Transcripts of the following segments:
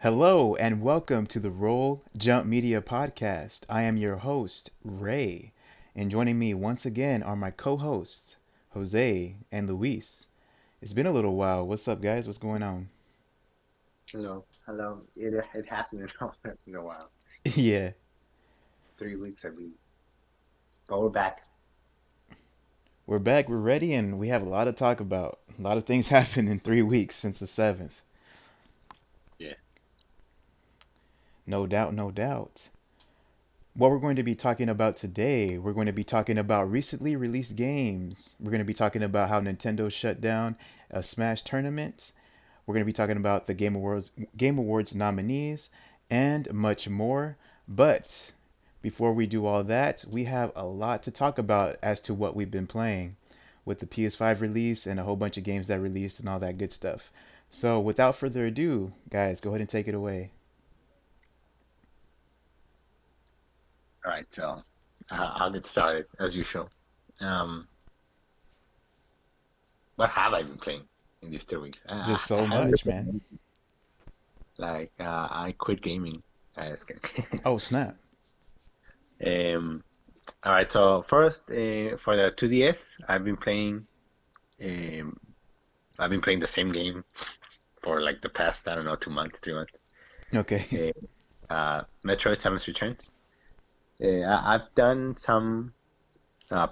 Hello and welcome to the Roll Jump Media Podcast. I am your host, Ray, and joining me once again are my co-hosts, Jose and Luis. It's been a little while. What's up, guys? What's going on? Hello. It hasn't in a while. Yeah, 3 weeks, I believe. But we're back. we're back, we're ready, and we have a lot to talk about. A lot of things happened in 3 weeks since the 7th. Yeah. No doubt, no doubt. What we're going to be talking about today, we're going to be talking about recently released games. We're going to be talking about how Nintendo shut down a Smash tournament. We're going to be talking about the Game Awards nominees and much more. But before we do all that, we have a lot to talk about as to what we've been playing with the PS5 release and a whole bunch of games that released and all that good stuff. So without further ado, guys, go ahead and take it away. All right. So I'll get started as usual. Um, what have I been playing in these 3 weeks? Just I so haven't much, looked at man. anything. I quit gaming. Just kidding. Oh, snap. um, all right. So first, for the 2DS, Um, I've been playing the same game for like the past, I don't know, 2 months, 3 months. Okay. Uh, Metroid Samus Returns. I've done some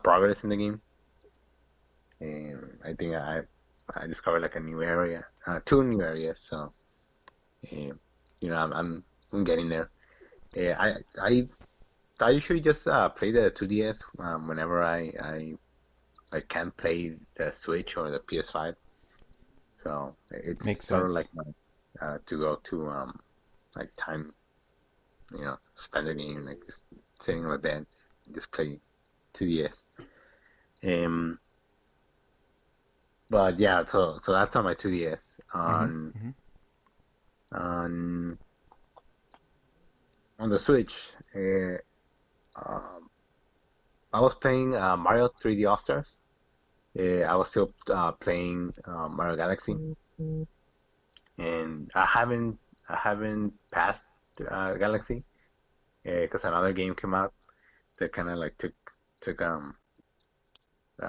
progress in the game, and I think I discovered like a new area, two new areas. So uh, I'm getting there. Uh, I I I usually just play the 2DS whenever I can't play the Switch or the PS5. So it's Makes sort of like sense. my to go to like time, spend the game like just sitting on my bed, just play 2DS. Um, But yeah, so that's on my 2DS. Hmm. Hmm. On on the Switch, um, I was playing Mario 3D All Stars. I was still playing Mario Galaxy, and I haven't passed Galaxy because another game came out that kind of like took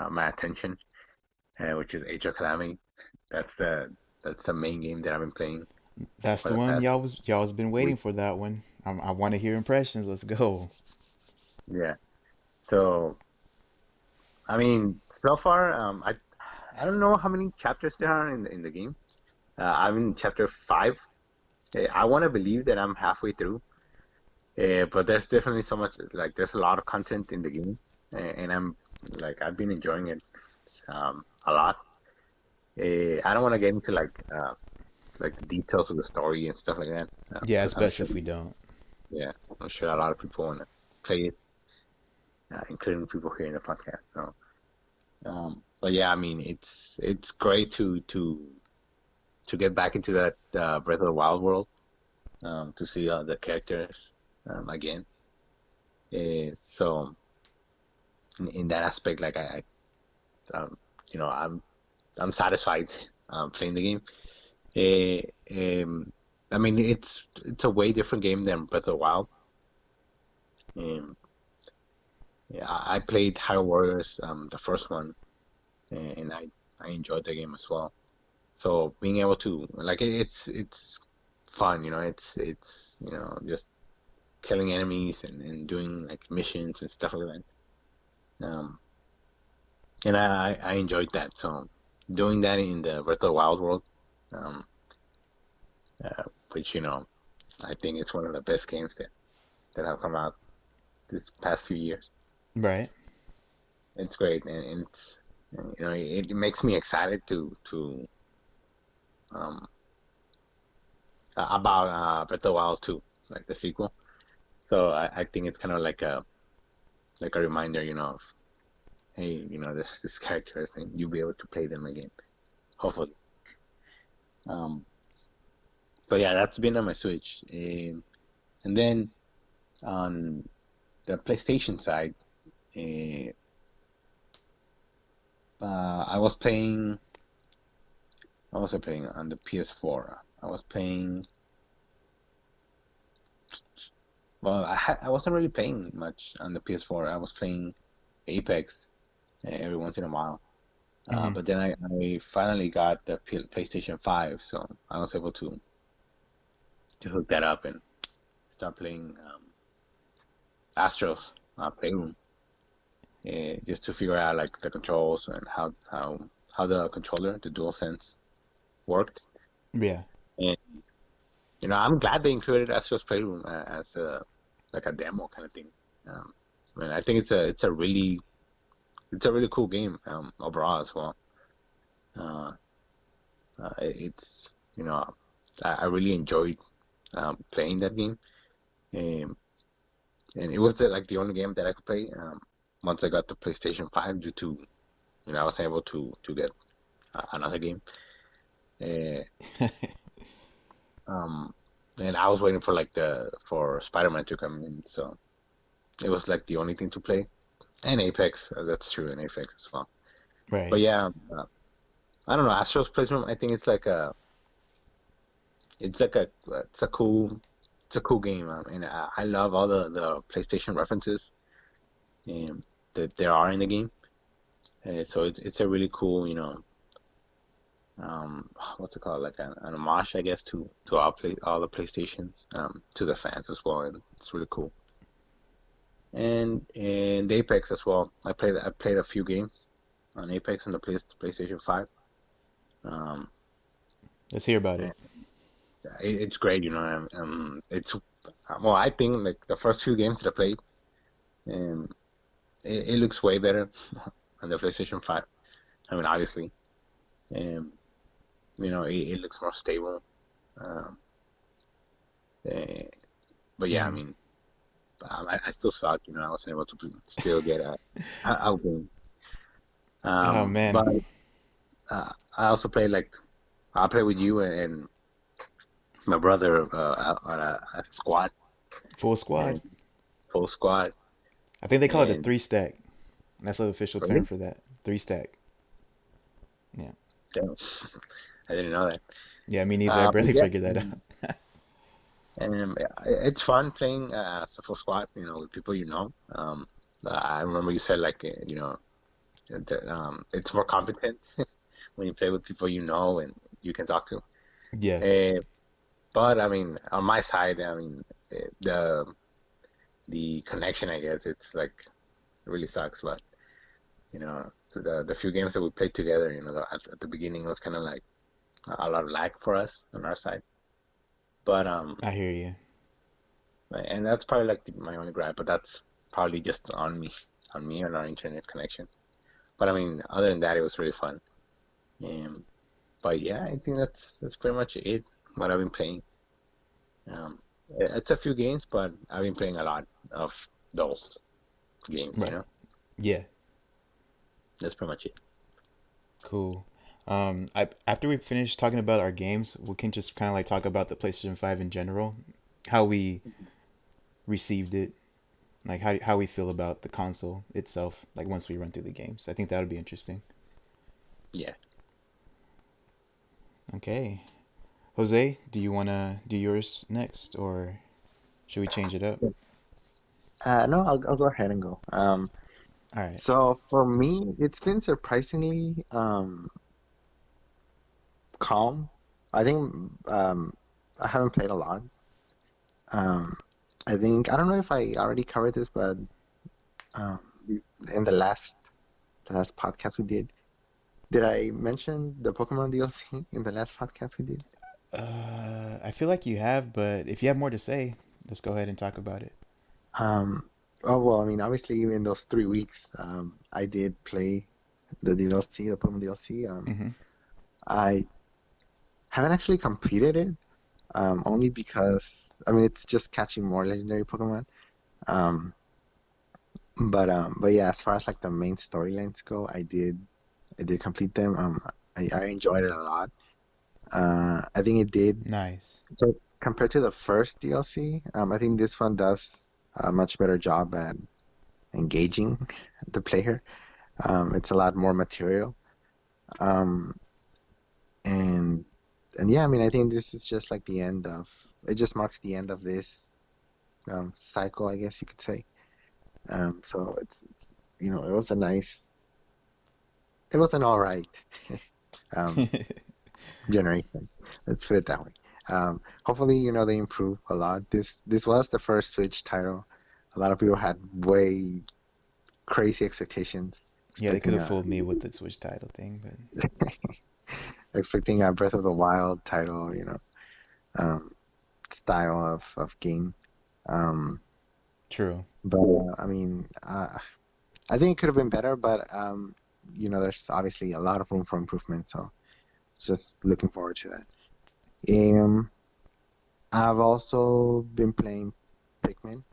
my attention, which is Age of Calamity. That's the that's the main game that I've been playing That's for the the one past y'all's been waiting week. for that one. I want to hear impressions. Let's go. Yeah. So I mean, so far, I don't know how many chapters there are in the game. I'm in chapter 5. I want to believe that I'm halfway through, but there's definitely so much. Like, there's a lot of content in the game, and I've been enjoying it a lot. I don't want to get into like the details of the story and stuff like that, Yeah, it's because I'm best sure, if we don't. yeah, I'm sure a lot of people want to play it, including people here in the podcast. So, but yeah, I mean, it's great to get back into that Breath of the Wild world, to see the characters again. So in that aspect, like I'm satisfied playing the game. I mean, it's a way different game than Breath of the Wild. Um, yeah, I played Hyrule Warriors, the first one, and I enjoyed the game as well. So being able to like it's fun, it's just killing enemies and doing like missions and stuff like that. And I enjoyed that. So doing that in the Breath of the Wild world, um, uh, which I think it's one of the best games that have come out this past few years. Right. It's great, and it makes me excited to um about Breath of the Wild 2, like the sequel. So I think it's kind of like a reminder, of hey, there's this characters and you'll be able to play them again, hopefully. Um, but yeah, that's been on my Switch. And then on the PlayStation side, uh, I was playing. I was playing on the PS4. I was playing. Well, I wasn't really playing much on the PS4. I was playing Apex every once in a while. Hmm. But then I finally got the PlayStation 5, so I was able to hook that up and start playing Astro's Playroom, just to figure out like the controls and how the controller, the DualSense, worked. Yeah. And I'm glad they included Astro's Playroom as a like a demo kind of thing. Um, and I think it's a really cool game overall as well. Uh, it's you know I really enjoyed playing that game. Um, and it was like the only game that I could play once I got the PlayStation 5 due to I wasn't able to get another game. Uh, um, and I was waiting for like the for Spider-Man to come in, so it was like the only thing to play. And Apex, that's true, and Apex as well. But Right. yeah, I don't know. Astro's Playroom, I think it's a cool game, and I love all the PlayStation references um, that there are in the game. So it's a really cool, what's it called, like an homage, I guess, to all the PlayStations, to the fans as well, and it's really cool. And Apex as well. I played a few games on Apex on the PlayStation 5. Um, Let's hear about and it. it's great, it's well, I think like the first few games that I played, um, it looks way better on the PlayStation 5. I mean, obviously, um, it looks more stable. Um, uh, but yeah, I Hmm. mean, I still thought, I wasn't able to still get out game. Oh man, But I also play like I play with you and my brother on a squad full squad. and full squad. I think they call it a And three stack. That's the official term really, for that. Three stack. Yeah. damn, I didn't know that. Yeah, me neither. I But barely yeah, figured that out. yeah, it's fun playing as a full squad, with people you know. I remember you said like it's more competent when you play with people you know and you can talk to. Yes. Uh, but I mean, on my side, I mean, the connection, I guess, it's like it really sucks. But the few games that we played together, at the beginning it was kind of like a lot of lag for us on our side. But I hear you. and that's probably like my only gripe. But that's probably just on me and our internet connection. But I mean, other than that, it was really fun. Um, but yeah, I think that's pretty much it. What I've been playing. Um, it's a few games, but I've been playing a lot of those games. Right. Yeah. That's pretty much it. Cool. After we finish talking about our games, we can just kind of like talk about the PlayStation 5 in general, how we received it, like how we feel about the console itself, like once we run through the games. I think that would be interesting. Yeah. Okay. Jose, do you want to do yours next, or should we change it up? No, I'll go ahead and go. All right. So for me, it's been surprisingly calm. I think I haven't played a lot. Um, I think I don't know if I already covered this, but um, in the last podcast we did I mention the Pokemon DLC in the last podcast we did? I feel like you have, but if you have more to say, let's go ahead and talk about it. Um, oh well, I mean, obviously in those 3 weeks, I did play the DLC, the Pokemon DLC. Mm-hmm. I haven't actually completed it, only because I mean it's just catching more legendary Pokemon. Um, but yeah, as far as like the main storylines go, I did complete them. I enjoyed it a lot. I think it did Nice. so compared to the first DLC. I think this one does a much better job at engaging the player. It's a lot more material. Um, and yeah, I mean, I think this is just like the end of it. Just marks the end of this. cycle, I guess you could say. So it was a nice, it was an all right um, generation. Let's put it that way. Hopefully, they improve a lot. This was the first Switch title. A lot of people had way crazy expectations, Yeah, they could expecting have a fooled me with the Switch title thing, but expecting a Breath of the Wild title, um, style of game. Um, true. but I mean, I think it could have been better, but there's obviously a lot of room for improvement. So just looking forward to that. Um, I've also been playing Pikmin,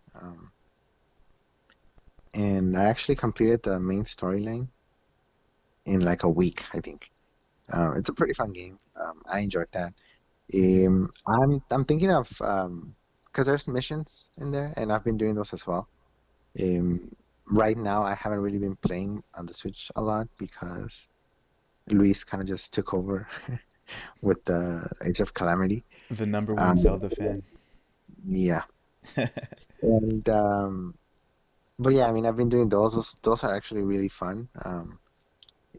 and I actually completed the main storyline in like a week, I think. It's a pretty fun game. I enjoyed that. I'm thinking of because there's missions in there, and I've been doing those as well. Um, right now, I haven't really been playing on the Switch a lot because Luis kind of just took over with the Age of Calamity. The number one Um, Zelda fan. yeah, and but yeah, I mean, I've been doing those. Those are actually really fun.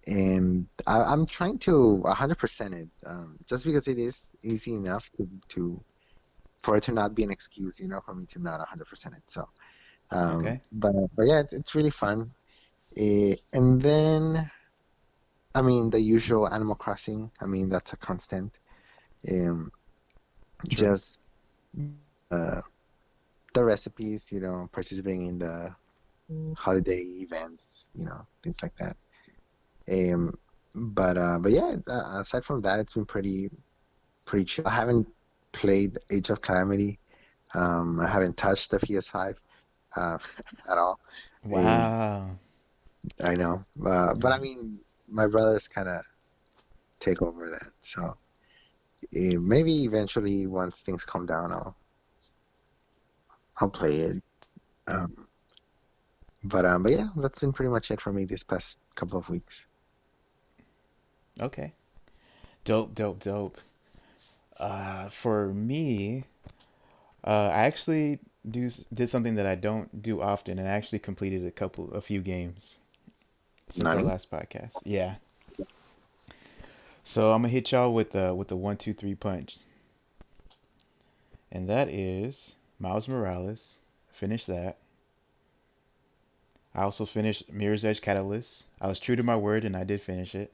And I'm trying to 100% it, just because it is easy enough to for it to not be an excuse, for me to not 100% it. So, Okay. but yeah, it's really fun. And then, I mean, the usual Animal Crossing. I mean, that's a constant. Um, True. just uh, the recipes, participating in the holiday events, things like that. Um, but yeah, aside from that, it's been pretty chill. I haven't played Age of Calamity. I haven't touched the PS5 uh, at all. Um, Wow. I know, but I mean, my brothers kind of take over that. So maybe eventually, once things calm down, I'll play it. Um, but yeah, that's been pretty much it for me this past couple of weeks. Okay. Dope, dope, dope. For me, I actually did something that I don't do often, and I actually completed a few games since our Nani? last podcast. Yeah. So I'm gonna hit y'all with the 1, 2, 3 punch, and that is Miles Morales. Finished that. I also finished Mirror's Edge Catalyst. I was true to my word, and I did finish it.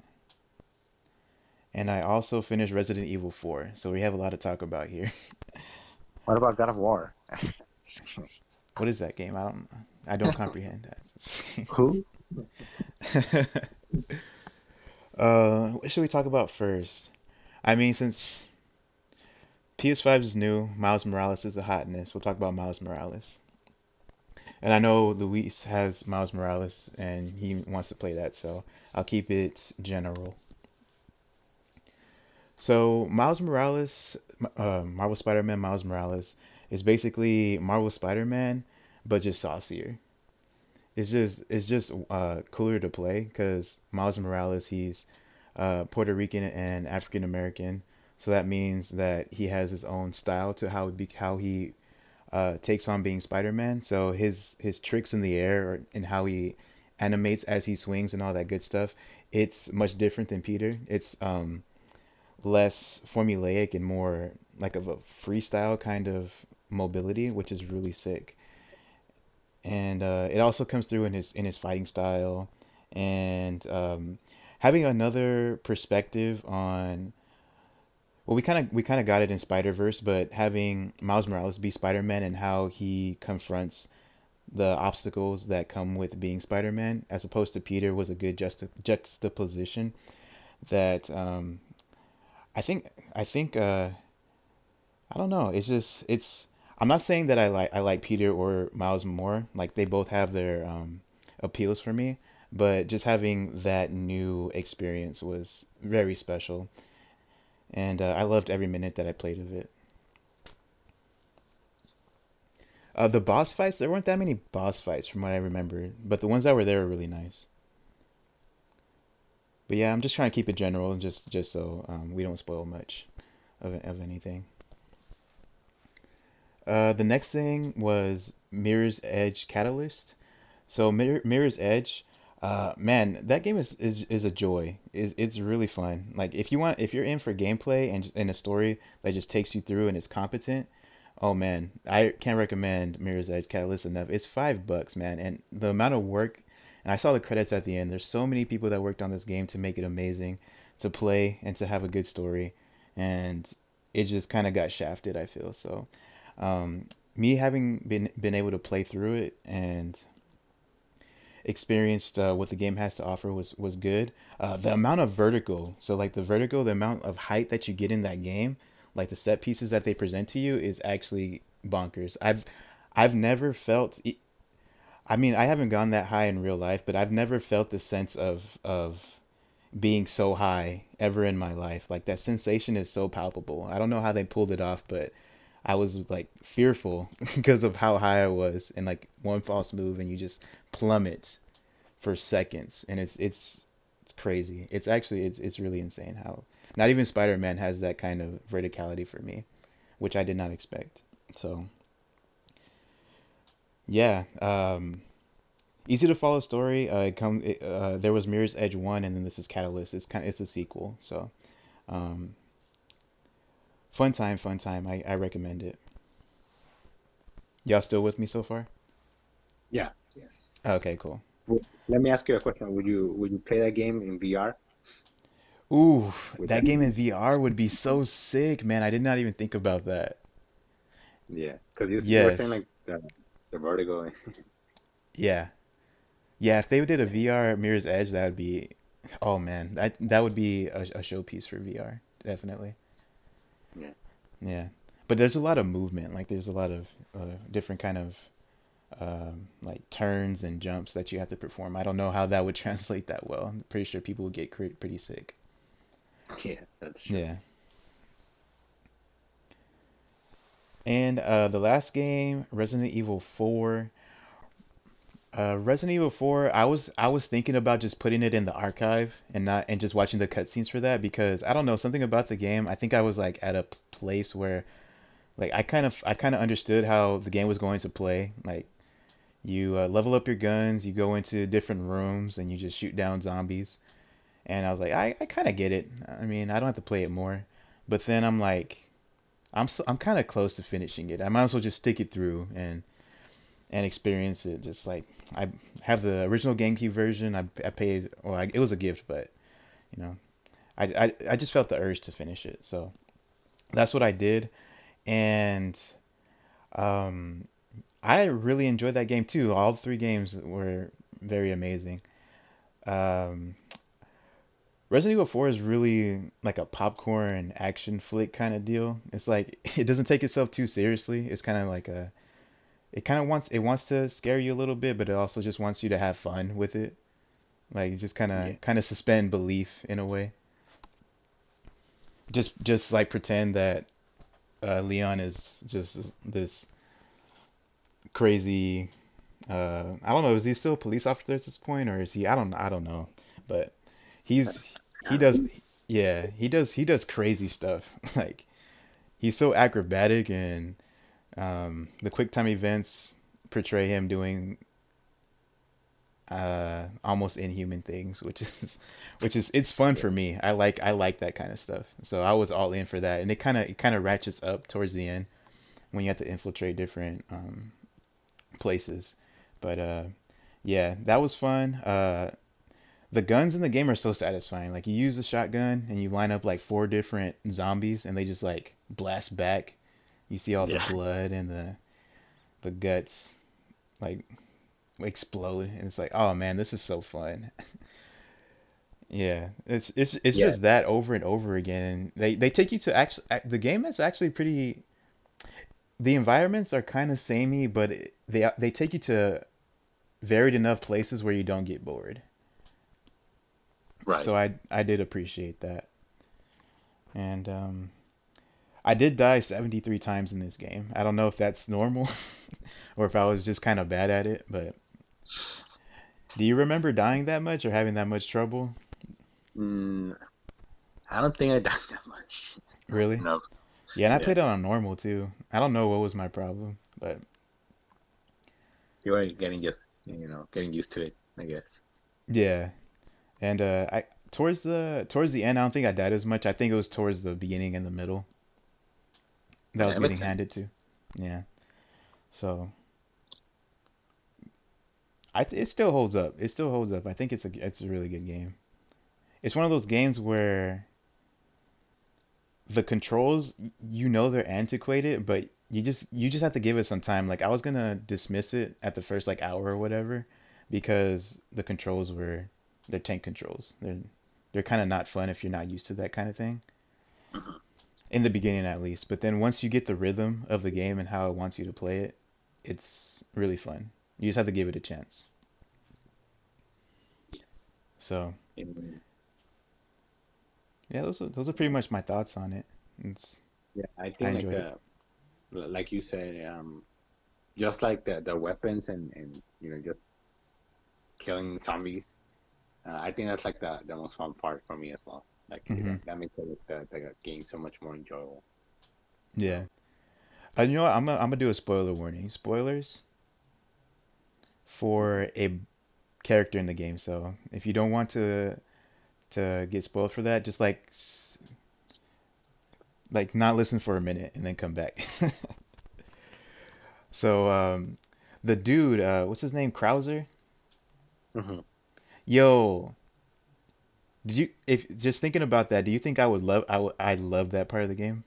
And I also finished Resident Evil 4. So we have a lot to talk about here. What about God of War? What is that game? I don't comprehend Who? that. What should we talk about first? I mean, since PS5 is new, Miles Morales is the hotness. We'll talk about Miles Morales. And I know Luis has Miles Morales and he wants to play that, so I'll keep it general. So Miles Morales, Marvel Spider-Man Miles Morales is basically Marvel Spider-Man, but just saucier. It's just cooler to play because Miles Morales he's Puerto Rican and African American, so that means that he has his own style to how he takes on being Spider-Man. So his tricks in the air and how he animates as he swings and all that good stuff, it's much different than Peter. It's less formulaic and more like of a freestyle kind of mobility, which is really sick. And it also comes through in his fighting style and having another perspective on well we kind of got it in Spider-Verse, but having Miles Morales be Spider-Man and how he confronts the obstacles that come with being Spider-Man as opposed to Peter was a good juxtaposition that I think I don't know. It's just it's. I'm not saying that I like Peter or Miles more. Like they both have their appeals for me, but just having that new experience was very special, and I loved every minute that I played of it. The boss fights, there weren't that many boss fights from what I remember, but the ones that were there were really nice. But yeah, I'm just trying to keep it general, just so we don't spoil much of anything. The next thing was Mirror's Edge Catalyst. So Mirror's Edge, man, that game is a joy. It's really fun. Like if you're in for gameplay and a story that just takes you through and is competent, oh man, I can't recommend Mirror's Edge Catalyst enough. It's $5, man, and the amount of work. And I saw the credits at the end. There's so many people that worked on this game to make it amazing, to play and to have a good story, and it just kind of got shafted, I feel. So, me having been able to play through it and experienced what the game has to offer was good. The amount of vertical, so like the amount of height that you get in that game, like the set pieces that they present to you is actually bonkers. I've never felt. I mean, I haven't gone that high in real life, but I've never felt the sense of being so high ever in my life. Like that sensation is so palpable. I don't know how they pulled it off, but I was like fearful because of how high I was, and like one false move and you just plummet for seconds, and it's crazy. It's actually it's really insane how not even Spider-Man has that kind of verticality for me, which I did not expect. So yeah, easy to follow story. There was Mirror's Edge 1, and then this is Catalyst. It's a sequel. So um, fun time, fun time. I recommend it. Y'all still with me so far? Yeah. Yes. Okay, cool. Let me ask you a question. Would you play that game in VR Ooh, with that game in headphones? VR would be so sick, man. I did not even think about that. Yeah, because you were saying Yes. like the vertigo. Yeah. Yeah, if they did a Yeah, VR Mirror's Edge, that would be, oh man, that would be a showpiece for VR, definitely. yeah, Yeah. But there's a lot of movement. Like there's a lot of different kind of like turns and jumps that you have to perform. I don't know how that would translate that well. I'm pretty sure people would get pretty sick. yeah. That's true. Yeah. And the last game, Resident Evil 4. Resident Evil 4, I was thinking about just putting it in the archive and just watching the cutscenes for that because I don't know, something about the game. I think I was like at a place where like I kind of understood how the game was going to play. Like you level up your guns, you go into different rooms and you just shoot down zombies. And I was like, I kind of get it. I mean, I don't have to play it more. But then I'm like, I'm kind of close to finishing it. I might as well just stick it through and experience it. Just like I have the original GameCube version. I paid, well, it was a gift, but you know, I just felt the urge to finish it. So that's what I did, and um, I really enjoyed that game too. All three games were very amazing. Um, Resident Evil 4 is really like a popcorn action flick kind of deal. It's like it doesn't take itself too seriously. It's kind of like a it wants to scare you a little bit, but it also just wants you to have fun with it. Like just kind Yeah, of kind of suspend belief in a way. Just like pretend that Leon is just this crazy. I don't know. Is he still a police officer at this point, or is he? I don't know. But he yeah, does. Yeah, he does crazy stuff. Like he's so acrobatic, and the quick time events portray him doing almost inhuman things, which is it's fun yeah, for me. I like that kind of stuff. So I was all in for that, and it kind of ratchets up towards the end when you have to infiltrate different places. But yeah, that was fun. The guns in the game are so satisfying. Like you use a shotgun and you line up like four different zombies, and they just like blast back. You see all the yeah, blood and the guts like explode, and it's like, oh man, this is so fun. Yeah, it's yeah. just that over and over again. They take you to actually the game is actually pretty. The environments are kind of samey, but they take you to varied enough places where you don't get bored. Right. So I did appreciate that, and I did die 73 times in this game. I don't know if that's normal or if I was just kind of bad at it, but do you remember dying that much or having that much trouble? Mm, I don't think I done that much. Really? No. Yeah, and I Yeah, played it on normal too. I don't know what was my problem, but you are getting just getting used to it, I guess. yeah. And I towards the end, I don't think I died as much. I think it was towards the beginning and the middle that I Yeah, was it makes getting sense. handed to. Yeah. So it still holds up. It still holds up. I think it's a really good game. It's one of those games where the controls, they're antiquated, but you just have to give it some time. Like I was gonna dismiss it at the first like hour or whatever because the controls they're tank controls. They're kind of not fun if you're not used to that kind of thing Mhm. in the beginning at least. But then once you get the rhythm of the game and how it wants you to play it, it's really fun. You just have to give it a chance. So And, yeah, those are pretty much my thoughts on it. It's yeah, I I think like enjoyed it. like you said, just like the weapons and just killing zombies. I think that's like the most fun part for me as well. Like Hmm. that makes it like the game so much more enjoyable. You Yeah. know. You know what? I'm gonna do a spoiler warning. Spoilers Mhm. for a character in the game. So if you don't want to get spoiled for that, just like not listen for a minute and then come back. So the dude, what's his name? Krauser? Mhm. Yo, did you if just thinking about that, do you think I love that part of the game?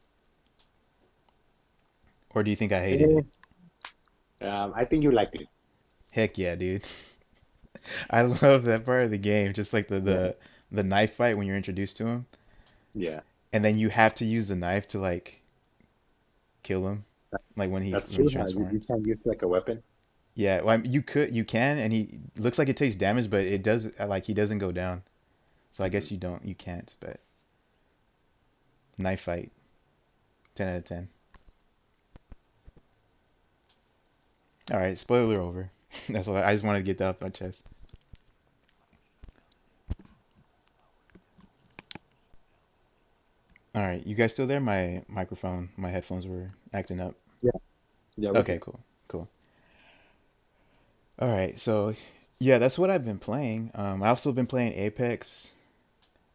Or do you think I hated Eh, it? I think you liked it. Heck yeah, dude. I love that part of the game. Just like Yeah. the knife fight when you're introduced to him. Yeah. And then you have to use the knife to like kill him, That- like That's when he true. You transforms. can use like a weapon. Yeah, well, you can, and he looks like it takes damage, but it does like he doesn't go down. So I Hmm. guess you can't. But knife fight, 10 out of 10. All right, spoiler over. That's what I just wanted to get that off my chest. All right, you guys still there? My microphone, my headphones were acting up. Yeah. Yeah, we're Okay, here. cool, cool. All right, so yeah, that's what I've been playing. I've also been playing Apex,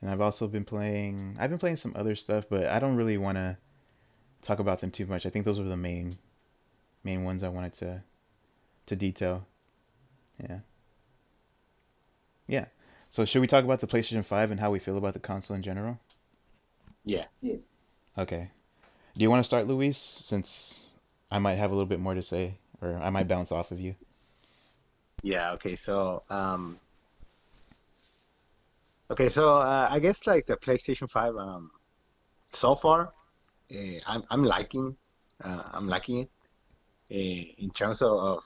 and I've been playing some other stuff, but I don't really want to talk about them too much. I think those were the main ones I wanted to detail. Yeah. Yeah. So should we talk about the PlayStation 5 and how we feel about the console in general? Yeah. Okay. Do you want to start, Luis, since I might have a little bit more to say, or I might bounce off of you? Yeah. Okay. So I guess like the PlayStation 5 so far I'm liking it in terms of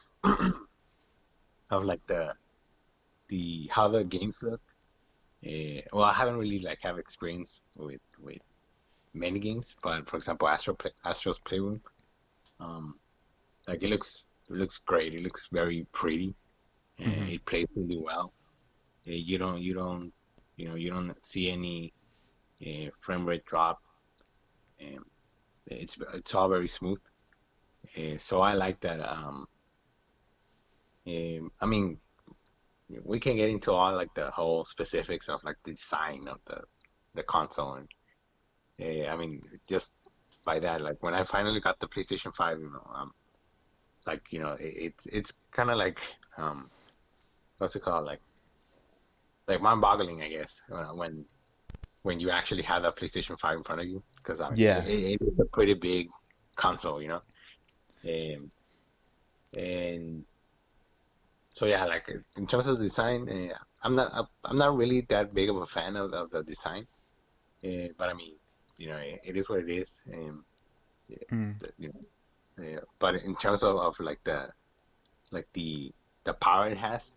like the how the games look. Well, I haven't really like have experience with many games, but for example, Astro's Playroom, um, like it looks great. It looks very pretty. Hmm. It plays really well. You don't see any frame rate drop. Um, it's all very smooth. So I like that. I mean, we can get into all like the whole specifics of like the design of the console, and I mean, just by that, like when I finally got the PlayStation 5, like it's kind of like um, what's it called, like mind-boggling, I guess, when you actually have that PlayStation 5 in front of you, because I mean, Yeah. it is a pretty big console. Um, and so yeah, like in terms of design, I'm not really that big of a fan of the design, but I mean, it is what it is. Yeah, Mm. but in terms of like the power it has,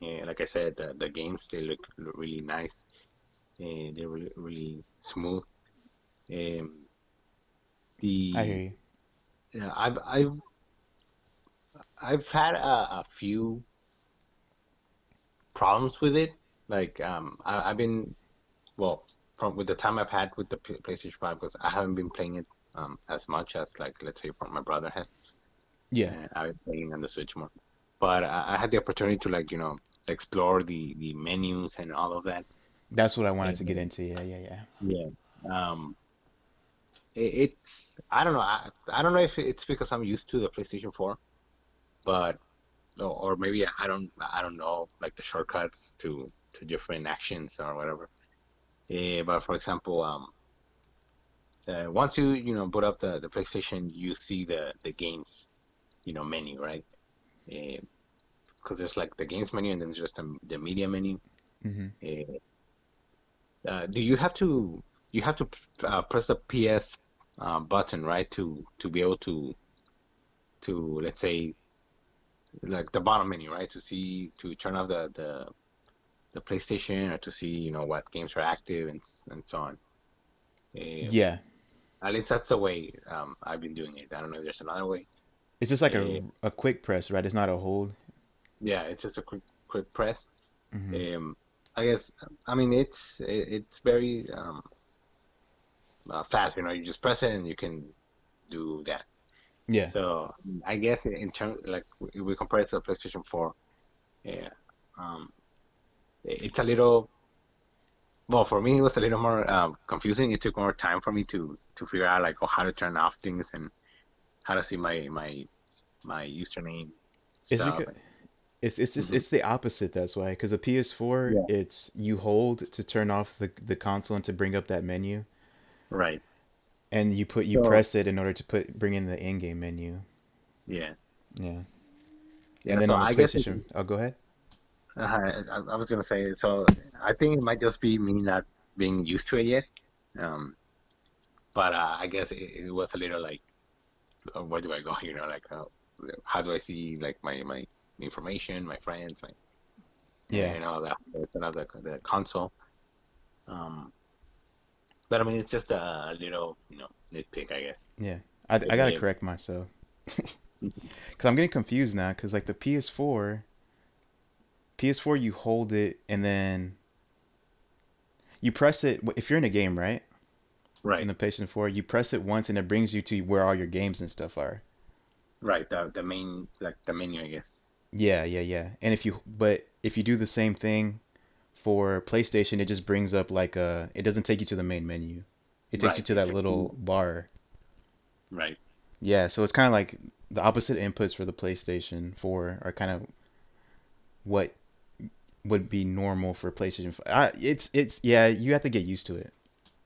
like I said, the games they look really nice, and they're really really smooth. Um, I hear the you. I've had a few problems with it. Like I've been well. from with the time I've had with the PlayStation 5, because I haven't been playing it as much as like let's say for my brother has. Yeah, I've been playing on the Switch more, but I had the opportunity to like explore the menus and all of that. that's what I wanted to get And into. Yeah, yeah, yeah. yeah, um, it's I don't know. I don't know if it's because I'm used to the PlayStation 4, but or maybe I don't know like the shortcuts to different actions or whatever. But for example, once boot up the PlayStation, you see the games menu, right? Because there's like the games menu and then there's just the media menu. Hmm. Uh, do you have to press the PS button, right, to be able to let's say like the bottom menu, right, to see to turn off the PlayStation or to see what games are active and so on. Uh, Yeah, at least that's the way I've been doing it. I don't know if there's another way. it's just like Uh, a quick press, right? It's not a hold. yeah, it's just a quick press. Hmm. Um, I guess I mean it's very fast. You just press it and you can do that. Yeah, So I guess in terms like if we compare it to the PlayStation 4, yeah, um, it's a little well for me it was a little more confusing. It took more time for me to figure out like how to turn off things and how to see my username it's stuff. because it's just Mhm. it's the opposite. That's why, because a PS4, Yeah, it's you hold to turn off the console and to bring up that menu, right. and you So press it in order to bring in the in-game menu. yeah, Yeah, and yeah. then So on the I guess PlayStation, oh, go ahead. I was gonna say. So I think it might just be me not being used to it yet. Um, but I guess it was a little like, where do I go? Like how do I see like my information, my friends, Yeah, all that. It's another the console. Um, but I mean, it's just a little nitpick, I guess. yeah. I gotta Eh, correct myself because I'm getting confused now. Because like the PS4 you hold it and then you press it if you're in a game, right? In right, the PlayStation 4, you press it once and it brings you to where all your games and stuff are. right. The main like the menu, I guess. Yeah, yeah, yeah. And if you do the same thing for PlayStation, it just brings up like it doesn't take you to the main menu. It takes you Right. to It that took little you bar. right. Yeah, so it's kind of like the opposite inputs for the PlayStation 4 are kind of what would be normal for PlayStation 5. It's yeah, you have to get used to it.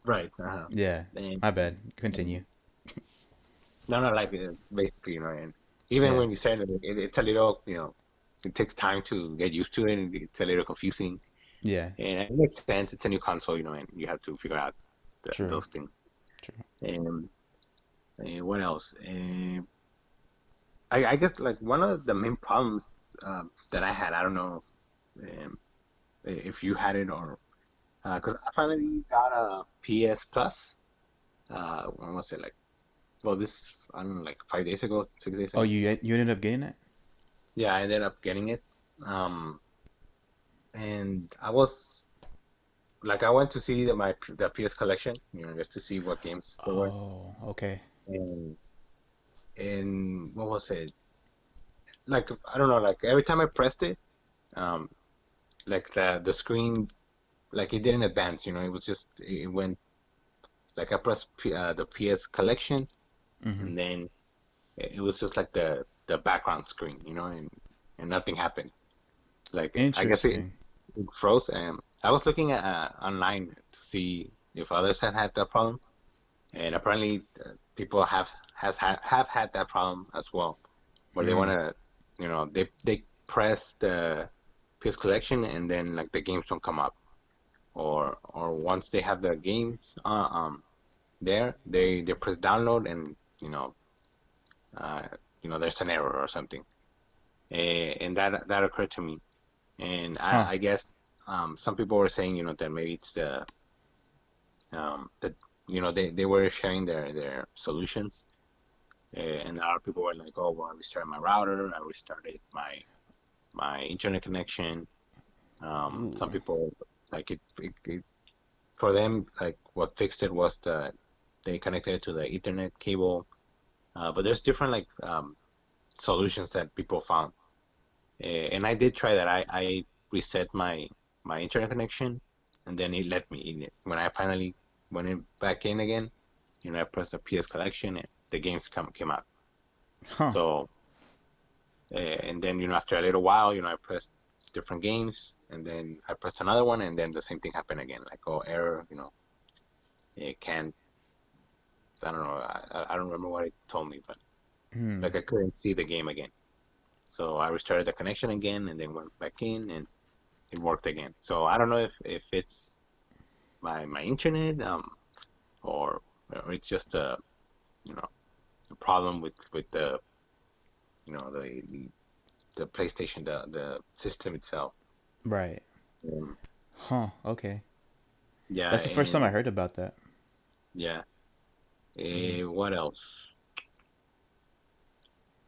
Right. Yeah, And my bad. Continue. no, no, like basically, and even Yeah, when you say it, it's a little, it takes time to get used to it, and it's a little confusing. yeah, And it makes sense. It's a new console, and you have to figure out true, those things. true. And what else? I guess like one of the main problems that I had, I don't know if you had it or because I finally got a PS Plus. When was it? Like, well, this I don't know, like 5 days ago, 6 days Oh, ago. you ended up getting it? Yeah, I ended up getting it. Um, and I was like, I went to see the PS collection, just to see what games there were. Oh, okay. And what was it? Like, I don't know, like every time I pressed it, um, like the screen, like it didn't advance, it was just it went like I pressed the PS collection, Mm-hmm. and then it was just like the background screen, and nothing happened. Like I guess Interesting. it froze. And I was looking at online to see if others had that problem, and apparently people have had that problem as well, where they want Mm. to, they press the PS collection and then like the games don't come up, or once they have the games there, they press download and uh, there's an error or something, and that occurred to me. And Huh. I guess some people were saying, that maybe it's that they were sharing their solutions, and other people were like, oh, well, I restarted my router, I restarted my internet connection. Some Ooh. people like it for them, like what fixed it was they connected it to the Ethernet cable. But there's different like solutions that people found. And I did try that. I reset my internet connection, and then it let me in it. When I finally went in back in again, I pressed the PS collection, and the games came out. Huh. So and then after a little while, I pressed different games, and then I pressed another one, and then the same thing happened again. Like, oh, error, it can't. I don't know. I don't remember what it told me, but Hmm. like I couldn't see the game again. So I restarted the connection again, and then went back in, and it worked again. So I don't know if it's my internet, or it's just you know a problem with the PlayStation, the system itself. Right. Um, Huh. Okay. yeah, That's the first time I and heard about that. yeah. Mm. What else?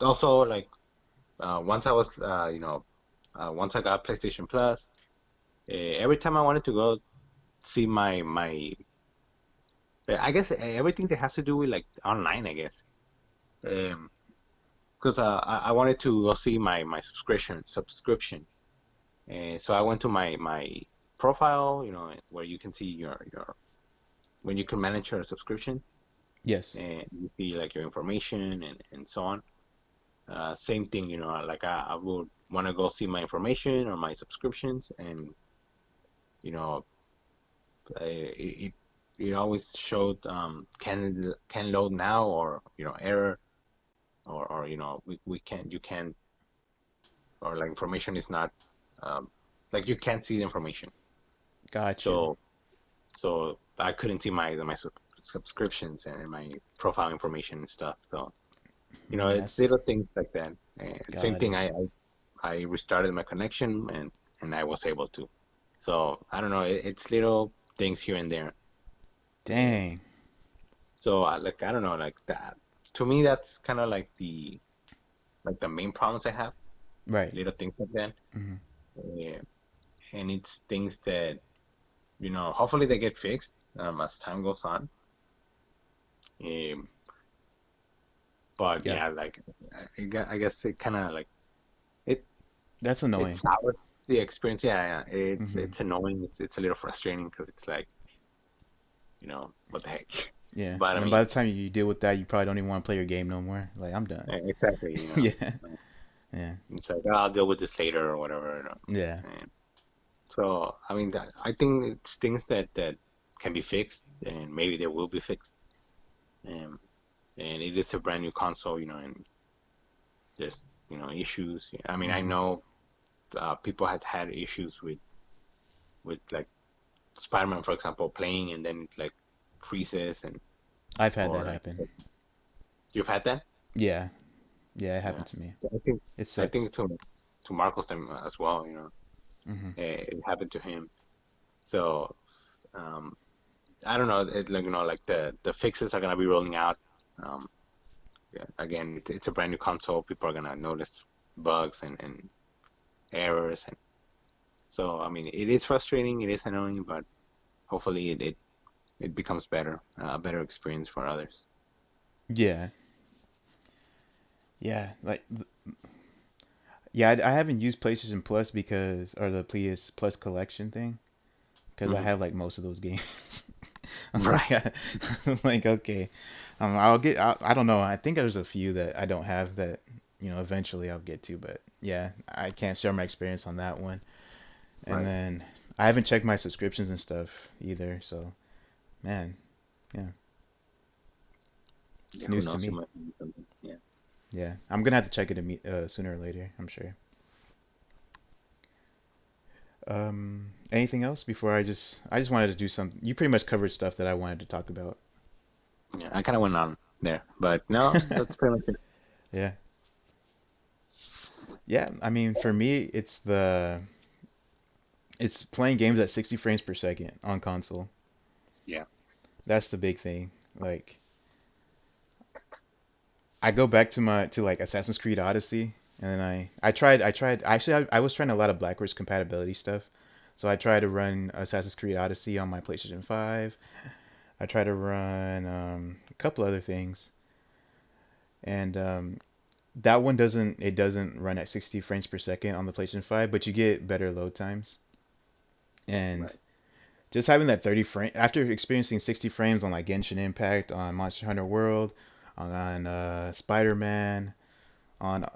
Also, like once I was once I got PlayStation Plus, every time I wanted to go see my I guess everything that has to do with like online, I guess. Um, because I wanted to go see my subscription. So I went to my profile, where you can see your when you can manage your subscription, Yes. and you see like your information and so on. Same thing, like I would want to go see my information or my subscriptions, and you know, it always showed can load now, or error, or we can't, you can't, or like information is not, um, like you can't see the information. Got you. So I couldn't see my subscriptions and my profile information and stuff. So Mm, it's that's little things like that. And same got thing. it. I restarted my connection, and I was able to. So I don't know. It's little things here and there. Um, Dang. so like I don't know, like that. To me, that's kind of like the main problems I have. Right. Little things like that. Hmm. Uh, and it's things that hopefully they get fixed as time goes on. Um, but Yeah. yeah, like I guess it kind of like it That's it annoying. sours the experience. Yeah, yeah. It's Hmm. it's annoying. It's a little frustrating because it's like, what the heck. Yeah. But I And then by mean, the time you deal with that, you probably don't even want to play your game no more. Like, I'm done. exactly. Yeah. Yeah. It's like, "Oh, I'll deal with this later or whatever. Yeah. And so I mean, I think it's things that can be fixed, and maybe they will be fixed. Um, and it is a brand new console, and there's issues. I mean, I Hmm. know people had issues with like Spider-Man, for example, playing, and then it like freezes, and I've had or that like happen. you've had that. Yeah. Yeah, it Yeah. happened to me. So I think It I think sucks. to Marcos them as well. Hmm. It happened to him. So um, I don't know. Like like the fixes are gonna be rolling out. Um, yeah, again, it's a brand new console. People are gonna notice bugs and errors, and so I mean, it is frustrating. It is annoying, but hopefully it becomes better, a better experience for others. Yeah. Yeah. Like, yeah, I haven't used PlayStation Plus because, or the PS Plus collection thing, because I Hmm. have like most of those games. I'm like, Right. I'm like, okay, I'll get. I don't know. I think there's a few that I don't have that, eventually I'll get to. But yeah, I can't share my experience on that one. And Right. then I haven't checked my subscriptions and stuff either. So man, yeah, Yeah. it's Who news to knows? You me. might need something. Yeah. Yeah, I'm gonna have to check it sooner or later. I'm sure. Anything else before I just wanted to do some. You pretty much covered stuff that I wanted to talk about. Yeah. I kind of went on there, but no, that's pretty much it. Yeah. Yeah, I mean, for me, it's playing games at 60 frames per second on console. Yeah. That's the big thing. Like, I go back to like Assassin's Creed Odyssey, and then I tried actually I was trying a lot of backwards compatibility stuff. So I try to run Assassin's Creed Odyssey on my PlayStation 5. I try to run a couple other things, and that one doesn't run at 60 frames per second on the PlayStation 5, but you get better load times. And Right. just having that 30 frame after experiencing 60 frames on like Genshin Impact, on Monster Hunter World, on Spider-Man, on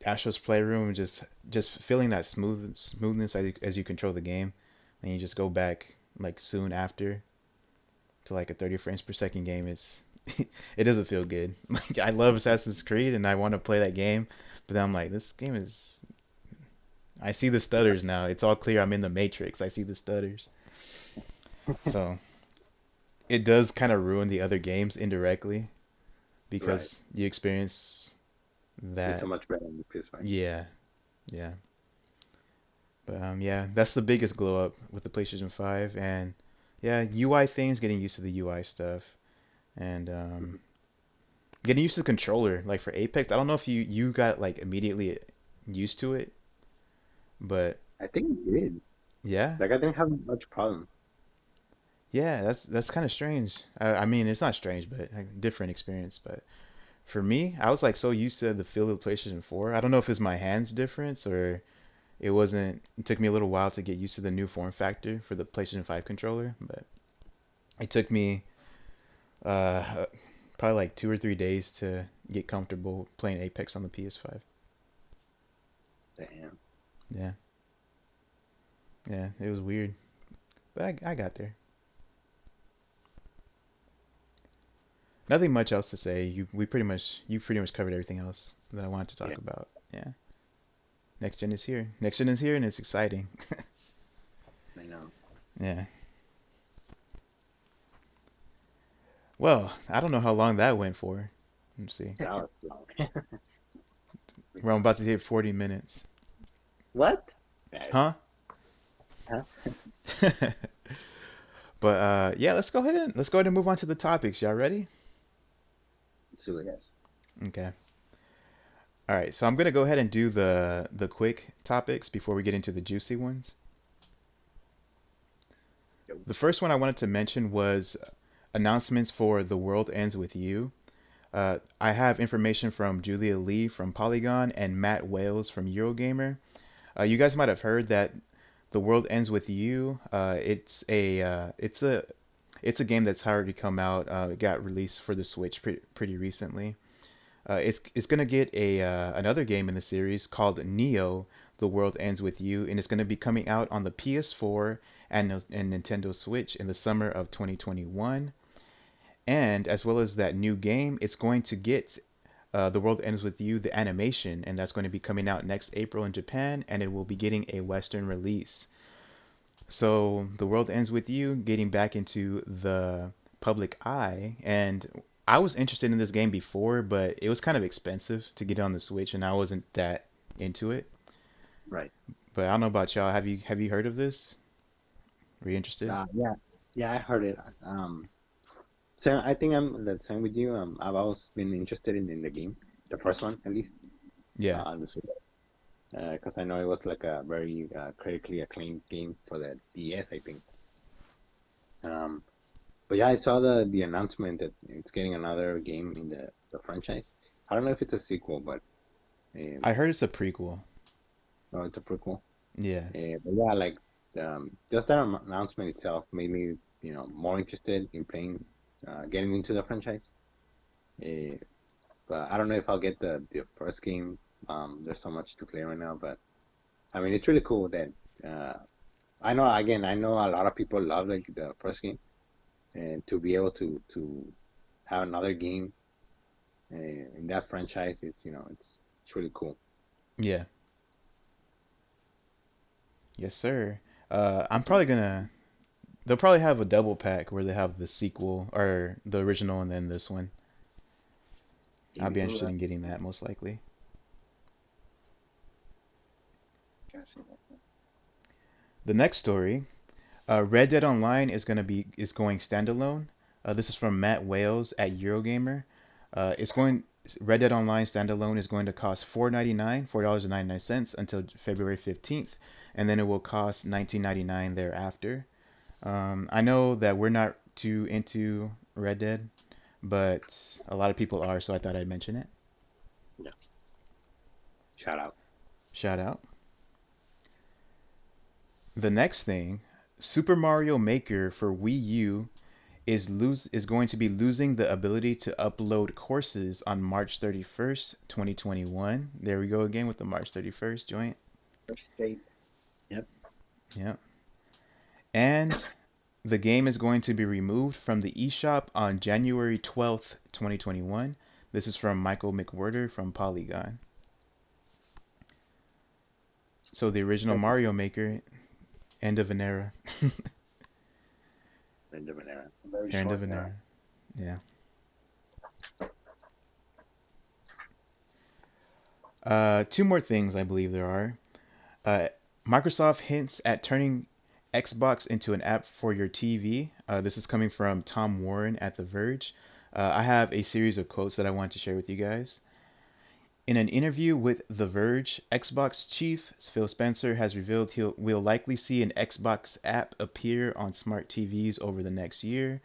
Astro's Playroom, just feeling that smoothness as you control the game, and you just go back like soon after to like a 30 frames per second game. It doesn't feel good. Like I love Assassin's Creed and I want to play that game, but then I'm like, this game is. I see the stutters now. It's all clear. I'm in the Matrix. I see the stutters. So it does kind of ruin the other games indirectly Right. because you experience It's so that. much better on the PS5. Yeah, yeah. But yeah, that's the biggest glow up with the PlayStation 5, and yeah, UI things, getting used to the UI stuff, and Mhm. getting used to the controller. Like for Apex, I don't know if you got like immediately used to it, but I think it did. yeah, Like I didn't have much problem. yeah, that's kind of strange. I mean, it's not strange, but a different experience. But for me, I was like so used to the feel of the PlayStation 4. I don't know if it's my hands difference or it wasn't. It took me a little while to get used to the new form factor for the PlayStation 5 controller, but it took me uh probably like 2 or 3 days to get comfortable playing Apex on the PS5. Damn. Yeah, yeah, it was weird, but I got there. Nothing much else to say. You pretty much covered everything else that I wanted to Yeah, talk about. Yeah, next gen is here. Next gen is here, and it's exciting. I know. Yeah. Well, I don't know how long that went for. Let's see. That was long. We're about to hit 40 minutes. What? Yeah. Huh? Huh? But yeah, let's go ahead and move on to the topics. Y'all ready? So yes. Okay. All right. So I'm gonna go ahead and do the quick topics before we get into the juicy ones. Yo. The first one I wanted to mention was announcements for The World Ends with You. I have information from Julia Lee from Polygon and Matt Wales from Eurogamer. You guys might have heard that The World Ends with You. It's a game that's already come out. It got released for the Switch pretty recently. It's gonna get a another game in the series called Neo: The World Ends with You, and it's gonna be coming out on the PS4 and Nintendo Switch in the summer of 2021. And as well as that new game, it's going to get The World Ends with You, the animation, and that's going to be coming out next April in Japan, and it will be getting a Western release. So The World Ends with You getting back into the public eye, and I was interested in this game before, but it was kind of expensive to get on the Switch, and I wasn't that into it. Right. But I don't know about y'all. Have you heard of this? Are you interested? Yeah. Yeah, I heard it. So I think I'm the same with you. I've always been interested in the game, the first one at least, Yeah. on the Switch, because I know it was like a very critically acclaimed game for the DS, I think. Um, but yeah, I saw the announcement that it's getting another game in the franchise. I don't know if it's a sequel, but I um, heard it's a prequel. no, it's a prequel. Yeah. But yeah, like just that announcement itself made me, more interested in playing, getting into the franchise. Uh, but I don't know if I'll get the first game. There's so much to play right now, but I mean, it's really cool that uh, I know a lot of people love like the first game, and to be able to have another game in that franchise, it's really cool. Yeah. Yes, sir. I'm probably gonna. They'll probably have a double pack where they have the sequel or the original and then this one. I'd be Maybe interested in getting that most likely. The next story, Red Dead Online is going standalone. This is from Matt Wales at Eurogamer. It's going Red Dead Online Standalone is going to cost $4.99 until February 15th, and then it will cost $19.99 thereafter. I know that we're not too into Red Dead, but a lot of people are, so I thought I'd mention it. Yeah. Shout out. Shout out. The next thing, Super Mario Maker for Wii U is going to be losing the ability to upload courses on March 31st, 2021. There we go again with the March 31st joint. First date. Yep. Yeah. And the game is going to be removed from the eShop on January 12th, 2021. This is from Michael McWhorter from Polygon. So the original That's Mario Maker, end of an era. End of an era. a very End of short an era. era. Yeah. Two more things I believe there are. Uh, Microsoft hints at turning Xbox into an app for your TV. This is coming from Tom Warren at The Verge. I have a series of quotes that I want to share with you guys. In an interview with The Verge, Xbox chief Phil Spencer has revealed we'll likely see an Xbox app appear on smart TVs over the next year.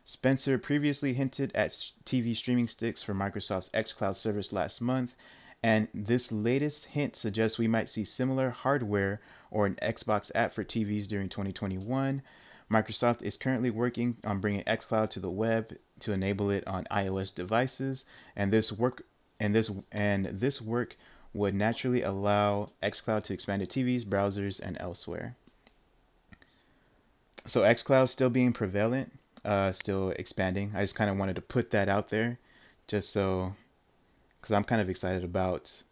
Spencer previously hinted at TV streaming sticks for Microsoft's xCloud service last month, and this latest hint suggests we might see similar hardware or an Xbox app for TVs during 2021. Microsoft is currently working on bringing xCloud to the web to enable it on iOS devices, and this work would naturally allow xCloud to expand to TVs, browsers, and elsewhere. So xCloud still being prevalent, still expanding. I just kind of wanted to put that out there, just so, because I'm kind of excited about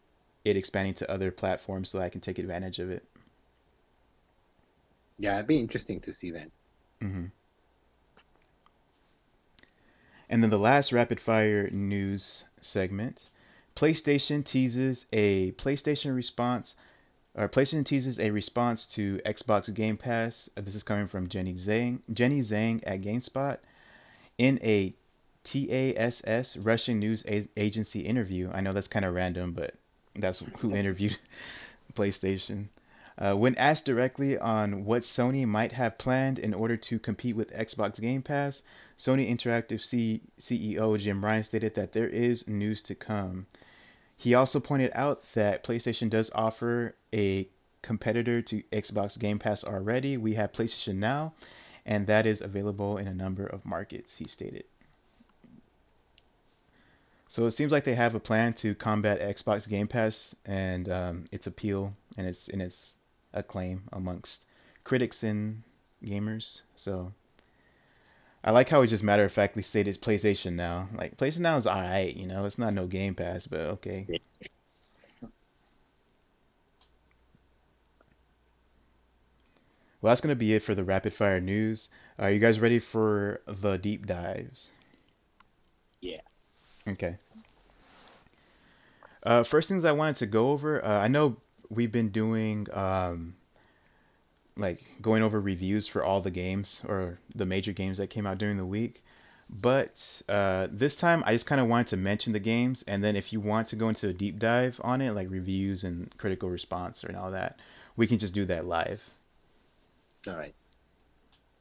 it expanding to other platforms so I can take advantage of it. Yeah, it'd be interesting to see that. hmm And then the last rapid fire news segment, PlayStation teases a PlayStation teases a response to Xbox Game Pass. This is coming from Jenny Zhang at GameSpot. In a TASS Russian news agency interview, I know that's kind of random, but that's who interviewed PlayStation. When asked directly on what Sony might have planned in order to compete with Xbox Game Pass, Sony Interactive CEO Jim Ryan stated that there is news to come. He also pointed out that PlayStation does offer a competitor to Xbox Game Pass already. We have PlayStation Now, and that is available in a number of markets, he stated. So it seems like they have a plan to combat Xbox Game Pass and its appeal and its acclaim amongst critics and gamers. So I like how he just matter of factly stated PlayStation Now. Like PlayStation Now is alright, it's not no Game Pass, but okay. Well, that's gonna be it for the rapid fire news. Are you guys ready for the deep dives? Yeah. Okay. First things I wanted to go over. I know we've been doing like going over reviews for all the games or the major games that came out during the week. But this time I just kind of wanted to mention the games, and then if you want to go into a deep dive on it, like reviews and critical response and all that, we can just do that live. All right.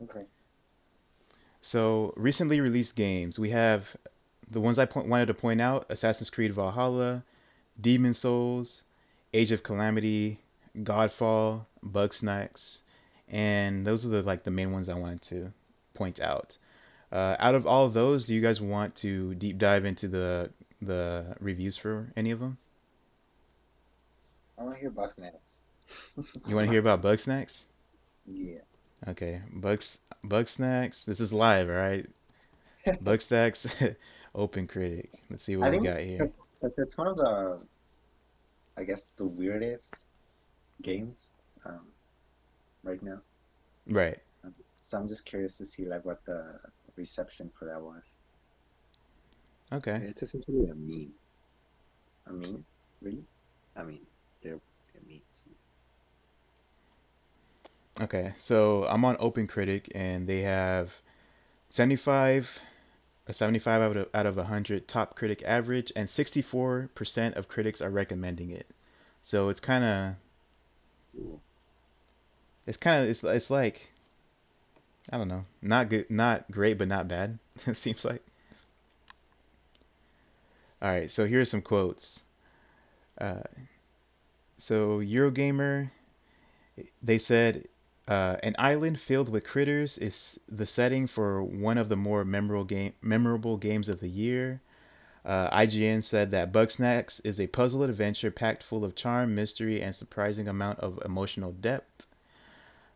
Okay. So recently released games, we have the ones I wanted to point out: Assassin's Creed Valhalla, Demon Souls, Age of Calamity, Godfall, Bugsnax, and those are the main ones I wanted to point out. Out of all of those, do you guys want to deep dive into the reviews for any of them? I want to hear Bugsnax. You want to hear about Bugsnax? Yeah. Okay, Bugsnax. This is live, all right? Bugsnax, Open Critic. Let's see what I we think got here. because it's one of the, I guess, the weirdest games right now. Right. So I'm just curious to see like what the reception for that was. Okay. It's essentially a meme. I mean, really? I mean, they're memes. Okay. So I'm on Open Critic, and they have 75 a 75 out of 100 top critic average, and 64% of critics are recommending it. So Ooh. it's like, I don't know, not good, not great, but not bad. It seems like. All right, so here are some quotes. Uh, so Eurogamer, they said, an island filled with critters is the setting for one of the more memorable games of the year. IGN said that Bugsnax is a puzzle adventure packed full of charm, mystery, and surprising amount of emotional depth.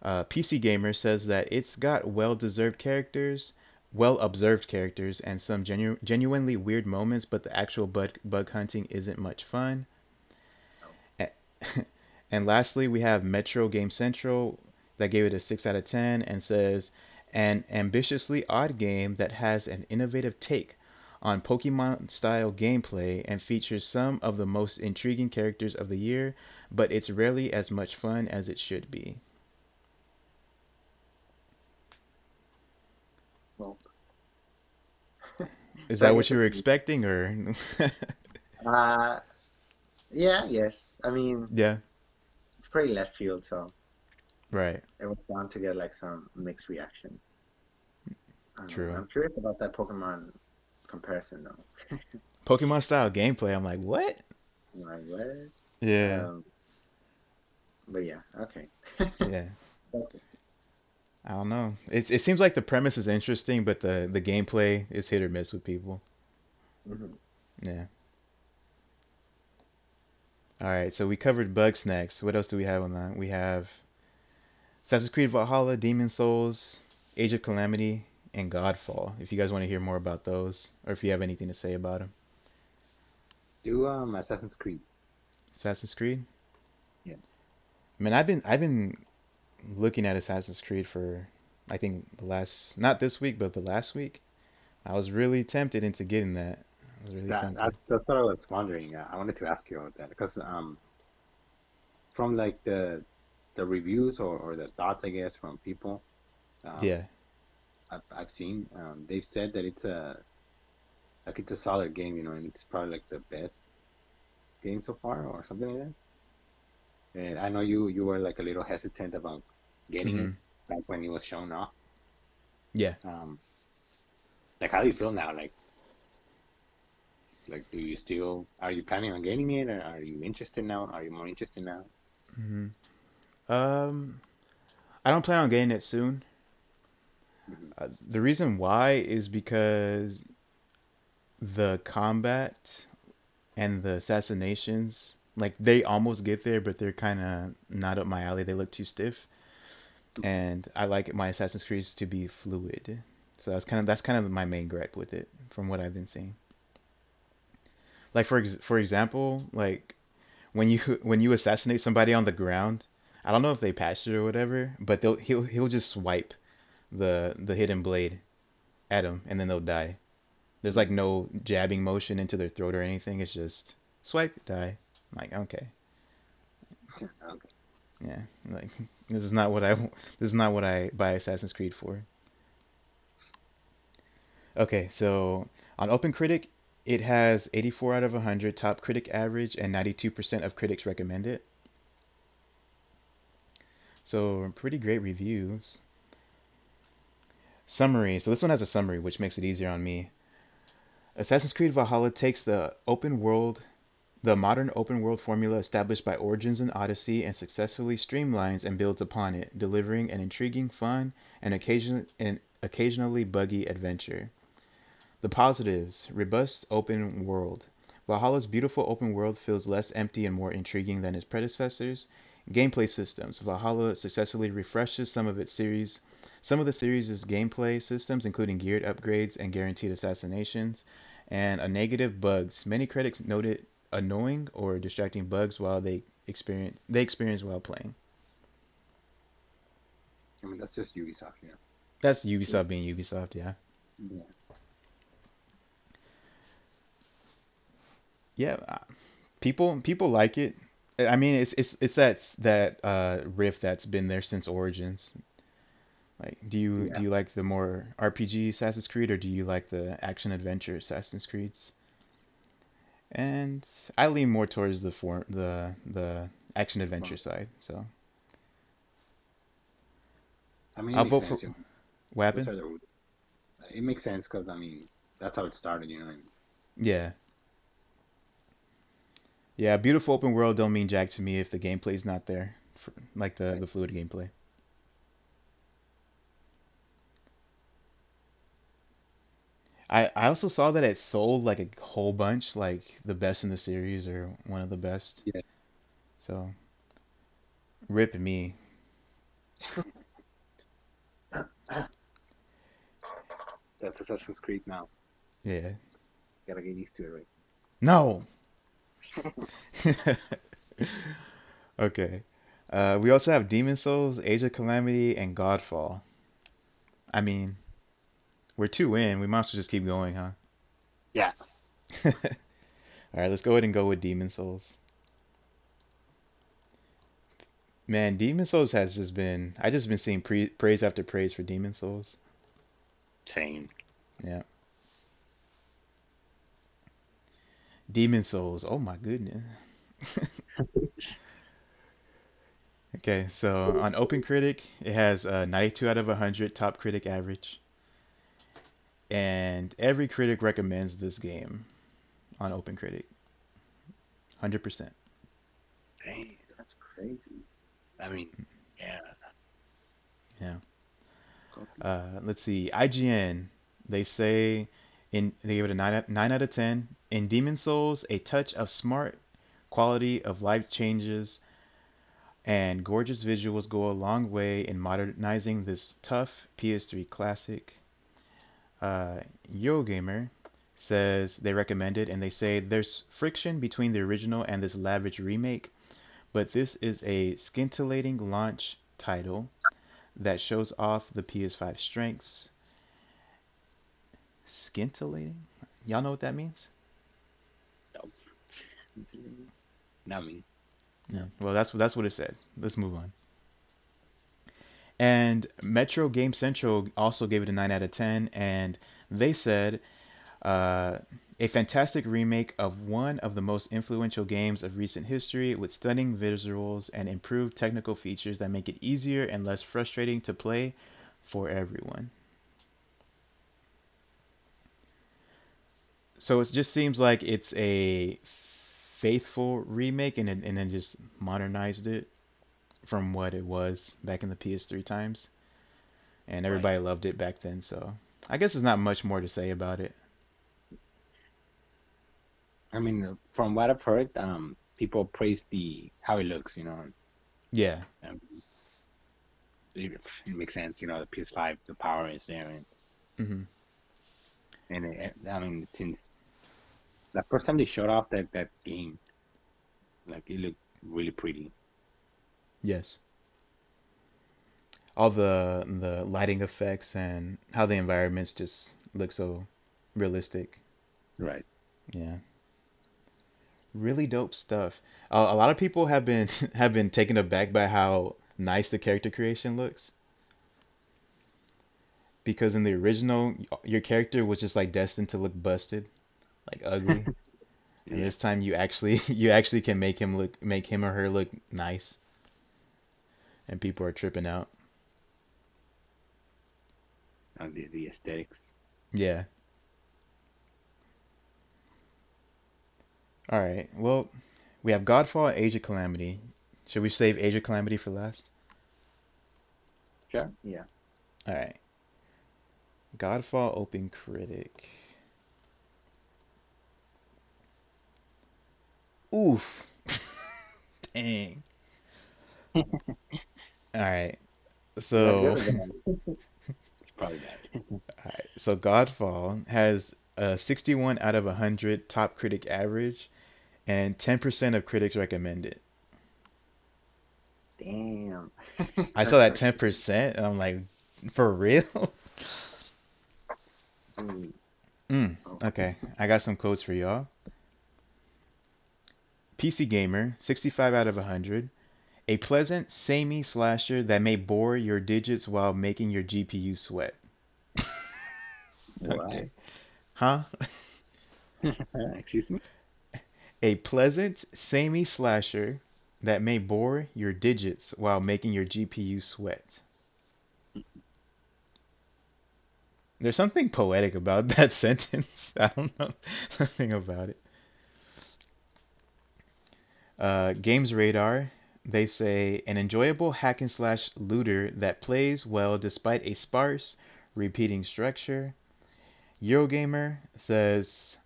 PC Gamer says that it's got well-observed characters, and some genuinely weird moments, but the actual bug hunting isn't much fun. No. And lastly, we have Metro Game Central that gave it a 6 out of 10 and says, an ambitiously odd game that has an innovative take on Pokemon style gameplay and features some of the most intriguing characters of the year, but it's rarely as much fun as it should be. Well, Is so I that what guess you were it's expecting, or? uh yeah, yes. I mean, Yeah, it's pretty left field, so right. it was bound to get like some mixed reactions. True. I'm curious about that Pokemon comparison though. Pokemon style gameplay. I'm like, what? I'm like, what? Yeah, Um, but yeah, okay. yeah. Okay. I don't know. It seems like the premise is interesting, but the gameplay is hit or miss with people. Mhm. Yeah. All right. So we covered Bugsnax. What else do we have on that? We have Assassin's Creed Valhalla, Demon Souls, Age of Calamity, and Godfall. If you guys want to hear more about those, or if you have anything to say about them. Do Assassin's Creed. Assassin's Creed. Yeah. Man, I've been looking at Assassin's Creed for, I think, the last, not this week, but the last week. I was really tempted into getting that. I was really tempted. That's what I was wondering. I wanted to ask you about that because from like the reviews or the thoughts, I guess, from people um Yeah. I've seen, they've said that it's a solid game, and it's probably like the best game so far or something like that. And I know you were like a little hesitant about getting it Hmm. back when it was shown off. Yeah. Um, like how do you feel now? Like do you still are you planning on getting it, or are you interested now? Are you more interested now? Hmm. Um, I don't plan on getting it soon. Hmm. The reason why is because the combat and the assassinations, like they almost get there, but they're kind of not up my alley. They look too stiff, and I like my Assassin's Creeds to be fluid. So that's kind of my main gripe with it, from what I've been seeing. Like for example, like when you assassinate somebody on the ground, I don't know if they patched it or whatever, but he'll just swipe the hidden blade at them, and then they'll die. There's like Hmm. no jabbing motion into their throat or anything. It's just swipe, die. I'm like, okay, Okay. yeah. Like this is not what I this is not what I buy Assassin's Creed for. Okay, so on OpenCritic, it has 84 out of 100 top critic average, and 92% of critics recommend it. So pretty great reviews. Summary. So this one has a summary, which makes it easier on me. Assassin's Creed Valhalla takes the modern open world formula established by Origins and Odyssey, and successfully streamlines and builds upon it, delivering an intriguing, fun, and occasionally buggy adventure. The positives: robust open world. Valhalla's beautiful open world feels less empty and more intriguing than its predecessors. Gameplay systems. Valhalla successfully refreshes some of the series' gameplay systems, including geared upgrades and guaranteed assassinations. And a negative: bugs. Many critics noted annoying or distracting bugs while they experience while playing. I mean that's just Ubisoft, That's Sure. Ubisoft being Ubisoft, yeah. Yeah. Yeah, people like it. I mean, it's that riff that's been there since Origins. Like, do Yeah. you like the more RPG Assassin's Creed or do you like the action adventure Assassin's Creeds? And I lean more towards the action adventure Well, side. So I mean, it I'll makes vote for sense. You know, what those happened? are the roots. It makes sense because I mean, that's how it started. You know, and Yeah. Yeah, beautiful open world don't mean jack to me if the gameplay's not there, like like, the fluid gameplay. I also saw that it sold like a whole bunch, like the best in the series or one of the best. yeah, So rip me. that's Assassin's Creed now. Yeah. Gotta get used to it, right? No. Okay. We also have Demon Souls, Age of Calamity, and Godfall. I mean, we're two in. We might as well just keep going, huh? Yeah. All right, let's go ahead and go with Demon Souls. Man, Demon Souls has just been I just been seeing praise after praise for Demon Souls. Same. Yeah. Demon Souls. Oh my goodness. Okay, so on OpenCritic, it has a 92 out of 100 top critic average, and every critic recommends this game on OpenCritic. 100%. Dang, that's crazy. I mean, yeah. Yeah. Copy. Let's see. IGN, they say they give it a 9 out of 10. In Demon Souls, a touch of smart quality of life changes and gorgeous visuals go a long way in modernizing this tough PS3 classic. Uh, Eurogamer says they recommend it and they say there's friction between the original and this lavish remake, but this is a scintillating launch title that shows off the PS5 strengths. Scintillating? Y'all know what that means? Nope. Not me. Yeah. Well, that's what it said. Let's move on. And Metro Game Central also gave it a 9 out of 10, and they said a fantastic remake of one of the most influential games of recent history with stunning visuals and improved technical features that make it easier and less frustrating to play for everyone. So it just seems like it's a faithful remake and then just modernized it from what it was back in the PS3 times. And Right. everybody loved it back then, so I guess there's not much more to say about it. I mean, from what I've heard, people praise the how it looks. Yeah. Um, it makes sense. The PS5, the power is there, Hmm. I mean, since the first time they showed off that game, like it looked really pretty. Yes. All the lighting effects and how the environments just look so realistic. Right. Yeah. Really dope stuff. A lot of people have been have been taken aback by how nice the character creation looks because in the original your character was just like destined to look busted, like ugly. And Yeah. this time you actually you actually can make him or her look nice and people are tripping out. The aesthetics. Yeah. All right. Well, we have Godfall and Age of Calamity. Should we save Age of Calamity for last? Sure. Yeah. All right. Godfall Open Critic. Oof. Dang. All right. Is that good So, or bad? It's probably bad. all right. So Godfall has a 61 out of 100 top critic average, and 10% of critics recommend it. Damn. I saw that 10%. 10%, and I'm like, for real? Mm. Oh, Okay, I got some quotes for y'all. PC Gamer, 65 out of 100. A pleasant, samey slasher that may bore your digits while making your GPU sweat. What? Okay. Huh? Excuse me? A pleasant, samey slasher that may bore your digits while making your GPU sweat. There's something poetic about that sentence. I don't know. Something about it. Games Radar, they say an enjoyable hack and slash looter that plays well despite a sparse, repeating structure. Eurogamer says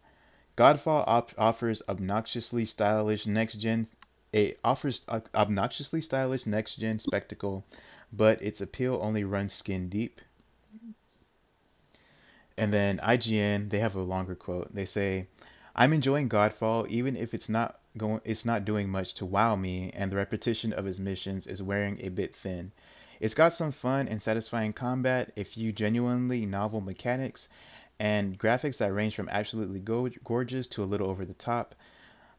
Godfall offers obnoxiously stylish next gen obnoxiously stylish next gen spectacle, but its appeal only runs skin deep. And then IGN, they have a longer quote. They say, "I'm enjoying Godfall even if it's not doing much to wow me and the repetition of its missions is wearing a bit thin. It's got some fun and satisfying combat, a few genuinely novel mechanics, and graphics that range from absolutely gorgeous to a little over the top,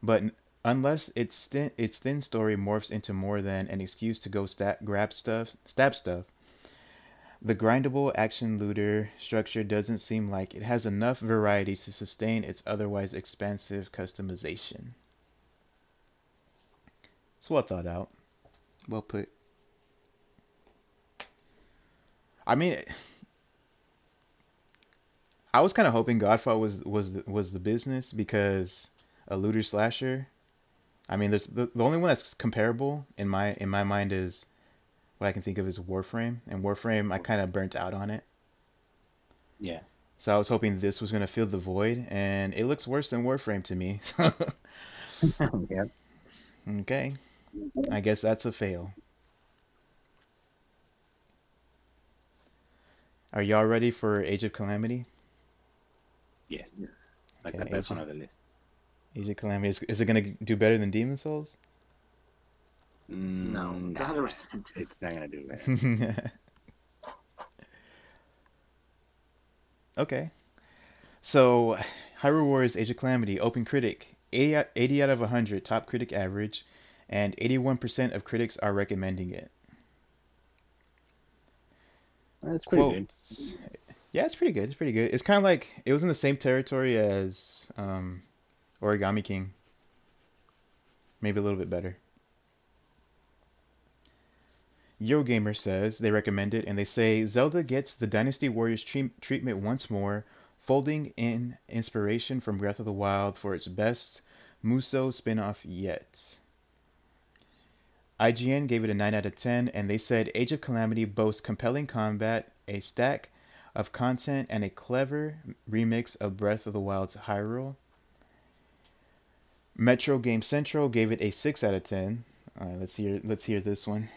but unless its thin story morphs into more than an excuse to go stab stuff, the grindable action looter structure doesn't seem like it has enough variety to sustain its otherwise expansive customization." It's well thought out, well put. I mean, I was kind of hoping Godfall was the business because a looter slasher. I mean, there's the only one that's comparable in my mind is what I can think of is Warframe, and Warframe I kind of burnt out on it. Yeah. So I was hoping this was gonna fill the void, and it looks worse than Warframe to me. Yeah. Okay, I guess that's a fail. Are y'all ready for Age of Calamity? Yes. Like the Okay, best one of the list. Age of Calamity is it gonna do better than Demon Souls? No, it's Nah, 100%. it's not gonna do better. Okay, so Hyrule Warriors Age of Calamity, Open Critic, 80 out of 100, top critic average, and 81% of critics are recommending it. That's pretty good. Quotes. Yeah, it's pretty good. It's pretty good. It's kind of like it was in the same territory as Origami King, maybe a little bit better. Eurogamer says they recommend it, and they say Zelda gets the Dynasty Warriors treatment once more, folding in inspiration from Breath of the Wild for its best Musou spin-off yet. IGN gave it a 9 out of 10, and they said Age of Calamity boasts compelling combat, a stack of content, and a clever remix of Breath of the Wild's Hyrule. Metro Game Central gave it a 6 out of 10. Let's hear this one.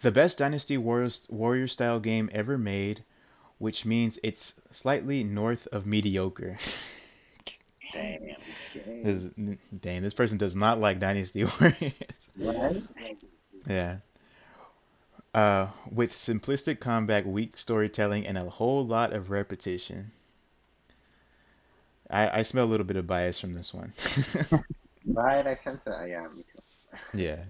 The best Dynasty Warrior style game ever made, which means it's slightly north of mediocre. Damn. Okay. this, Dang, this person does not like Dynasty Warriors. What? Yeah. With simplistic combat, weak storytelling, and a whole lot of repetition. I smell a little bit of bias from this one. Right, I sense that. Yeah, me too. Yeah.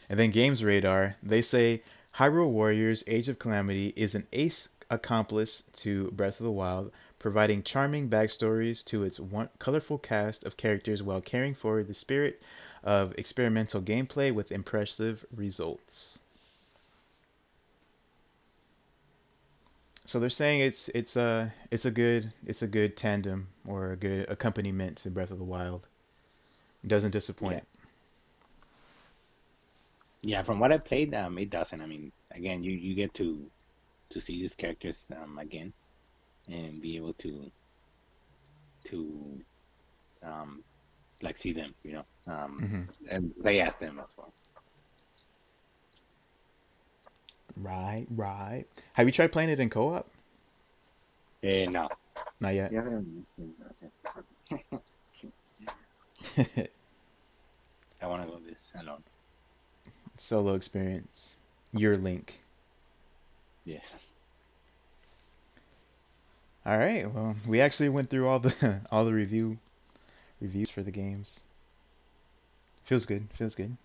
And then Games Radar, they say Hyrule Warriors Age of Calamity is an ace accomplice to Breath of the Wild, providing charming backstories to its colorful cast of characters while carrying forward the spirit of experimental gameplay with impressive results. So they're saying it's a good tandem or a good accompaniment to Breath of the Wild. It doesn't Yeah. disappoint. Yeah, from what I played, it doesn't. I mean, again, you get to see these characters again and be able to um like see them, Hmm. and play as them as well. Right, right. Have you tried playing it in co-op? No, Not yet. You haven't seen that. Just kidding. I want to go this alone. Solo experience. Your link. Yes. All right. Well, we actually went through all the all the reviews for the games. Feels good. Feels good.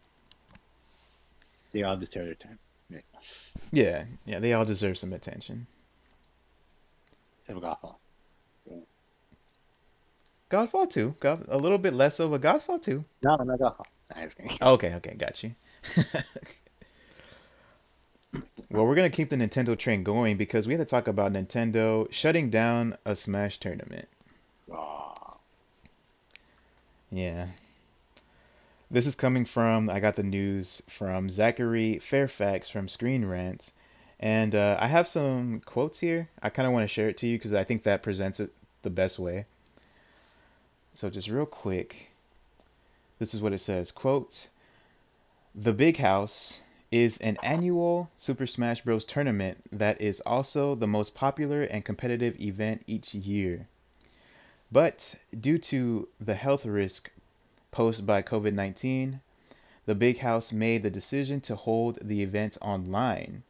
They all deserve their time. Right. Yeah, yeah, they all deserve some attention. Except for Godfall. Yeah. Godfall 2, a little bit less of a Godfall 2. No, not Godfall. Nah, just kidding. Okay, okay, got you. Well, we're gonna keep the Nintendo train going because we have to talk about Nintendo shutting down a Smash tournament. Oh, Yeah. This is coming from, I got the news from Zachary Fairfax from Screen Rant. And I have some quotes here. I kind of want to share it to you because I think that presents it the best way. So just real quick, this is what it says. Quote, "The Big House is an annual Super Smash Bros. Tournament that is also the most popular and competitive event each year. But due to the health risk posed by COVID-19, the Big House made the decision to hold the event online,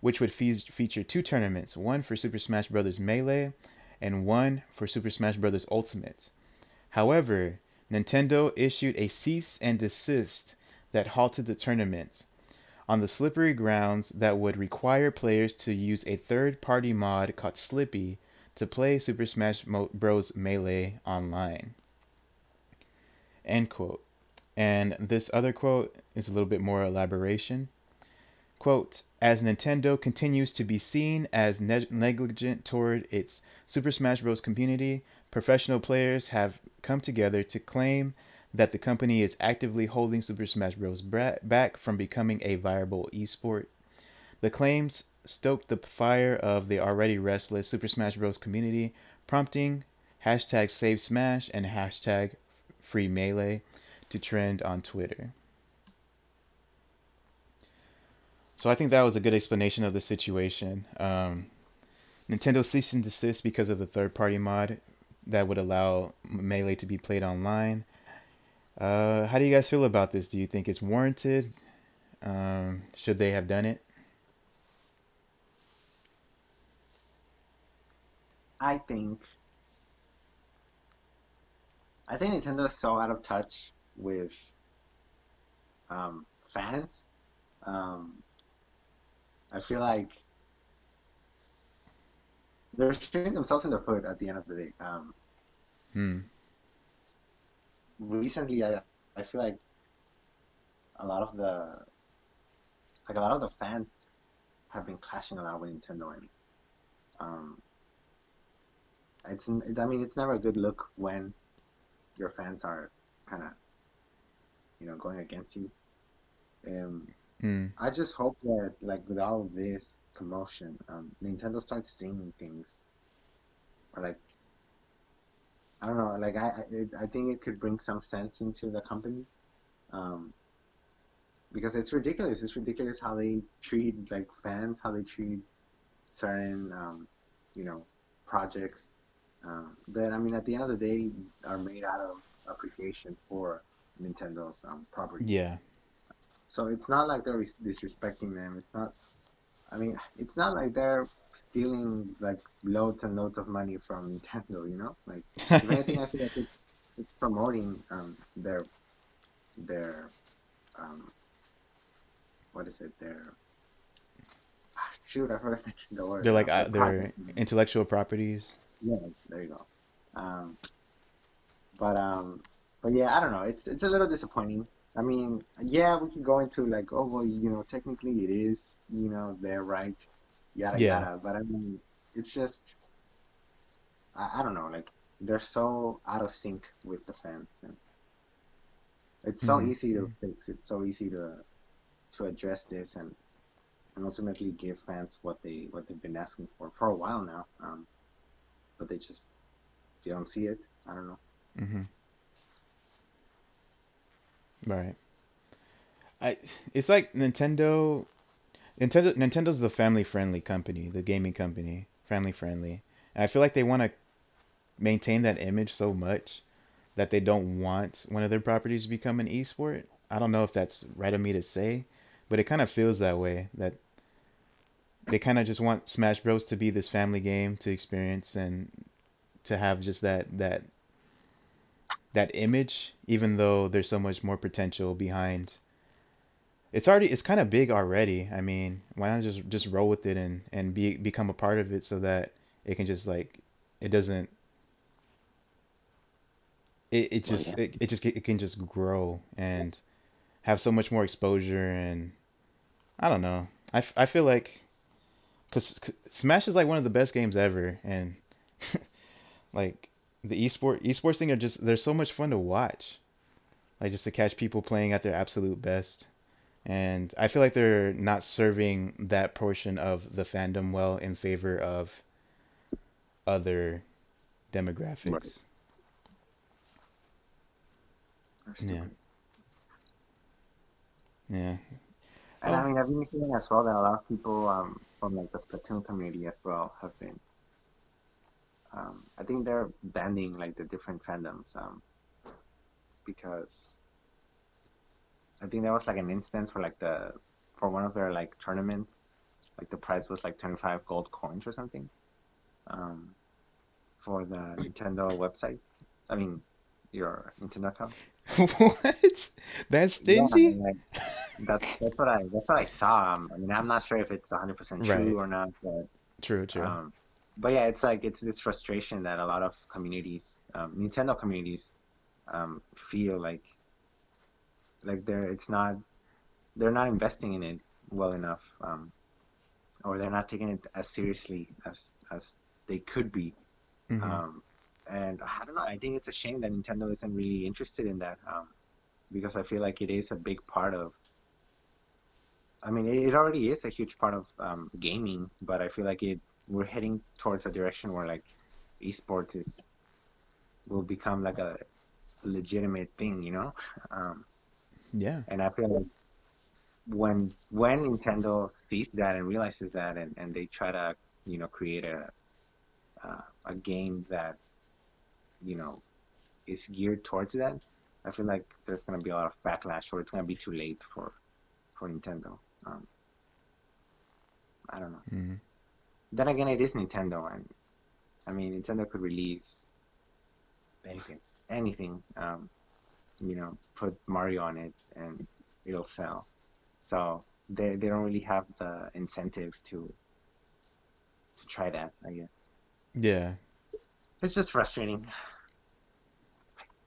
which would feature two tournaments, one for Super Smash Bros. Melee and one for Super Smash Bros. Ultimate. However, Nintendo issued a cease and desist that halted the tournament on the slippery grounds that would require players to use a third-party mod called Slippy to play Super Smash Bros. Melee online." End quote. And this other quote is a little bit more elaboration. Quote, "As Nintendo continues to be seen as negligent toward its Super Smash Bros. Community, professional players have come together to claim that the company is actively holding Super Smash Bros. Back from becoming a viable esport. The claims stoked the fire of the already restless Super Smash Bros. Community, prompting hashtag Save Smash and hashtag Free Melee to trend on Twitter." So I think that was a good explanation of the situation. Nintendo ceased and desist because of the third-party mod that would allow Melee to be played online. How do you guys feel about this? Do you think it's warranted? Should they have done it? I think I think Nintendo is so out of touch with fans. Um, I feel like they're shooting themselves in the foot at the end of the day. Hmm. Recently, I feel like a lot of the a lot of the fans have been clashing a lot with Nintendo, and um, I mean it's never a good look when your fans are kind of going against you. Um, Hmm. I just hope that like with all of this commotion, Nintendo starts seeing things or like I don't know, like I think it could bring some sense into the company. Um, because it's ridiculous. It's ridiculous how they treat like fans, how they treat certain you know projects that I mean at the end of the day are made out of appreciation for Nintendo's properties. Yeah. So it's not like they're disrespecting them. It's not. I mean, it's not like they're stealing like loads and loads of money from Nintendo. Like if anything, I feel like it's promoting their um what is it their shoot I forgot the word They're like their their project. intellectual properties. Yeah, there you go. Um, but yeah, I don't know. It's a little disappointing. I mean, yeah, we could go into like, oh well, technically it is, they're right, yada Yeah. yada. But I mean, it's just I don't know, like they're so out of sync with the fans, and it's so Hmm. easy to fix. It's so easy to address this and ultimately give fans what they've been asking for a while now. But they don't see it. I don't know. Hmm. Right. I. It's like Nintendo. Nintendo's the family-friendly company, the gaming company, family-friendly. And I feel like they want to maintain that image so much that they don't want one of their properties to become an esport. I don't know if that's right of me to say, but it kind of feels that way. That they kind of just want Smash Bros to be this family game to experience and to have just that that image, even though there's so much more potential behind. It's kind of big already. I mean, why not just roll with it and become a part of it so that it can just like it doesn't it Well, just yeah. it can just grow and have so much more exposure. And I don't know. I feel like because Smash is like one of the best games ever, and like the esports thing are just they're so much fun to watch. Like just to catch people playing at their absolute best. And I feel like they're not serving that portion of the fandom well in favor of other Right. demographics. I still Yeah, agree. yeah. And I Well, mean, I've been hearing as well that a lot of people from like the Splatoon community as well have been. I think they're banning like the different fandoms because I think there was like an instance where like the for one of their like tournaments, like the prize was like 25 gold coins or something um, for the Nintendo website. I mean, your Nintendo account. what? That's Yeah, I stingy? mean, like that's what I saw. I mean, I'm not sure if it's 100% Right. true or not, True, true. um, but yeah, it's like it's this frustration that a lot of communities, Nintendo communities, feel like they're not investing in it well enough, or they're not taking it as seriously as they could be. Hmm. Um, and I don't know. I think it's a shame that Nintendo isn't really interested in that, because I feel like it is a big part of. I mean, it already is a huge part of gaming, but I feel like we're heading towards a direction where like esports is will become like a legitimate thing, you know? Um, Yeah. and I feel like when Nintendo sees that and realizes that, and they try to create a game that you know is geared towards that, I feel like there's gonna be a lot of backlash, or it's gonna be too late for Nintendo. Um, I don't know. Hmm. Then again, it is Nintendo, and I mean Nintendo could release anything, anything. Put Mario on it and it'll sell. So they don't really have the incentive to try that, I guess. Yeah. It's just frustrating.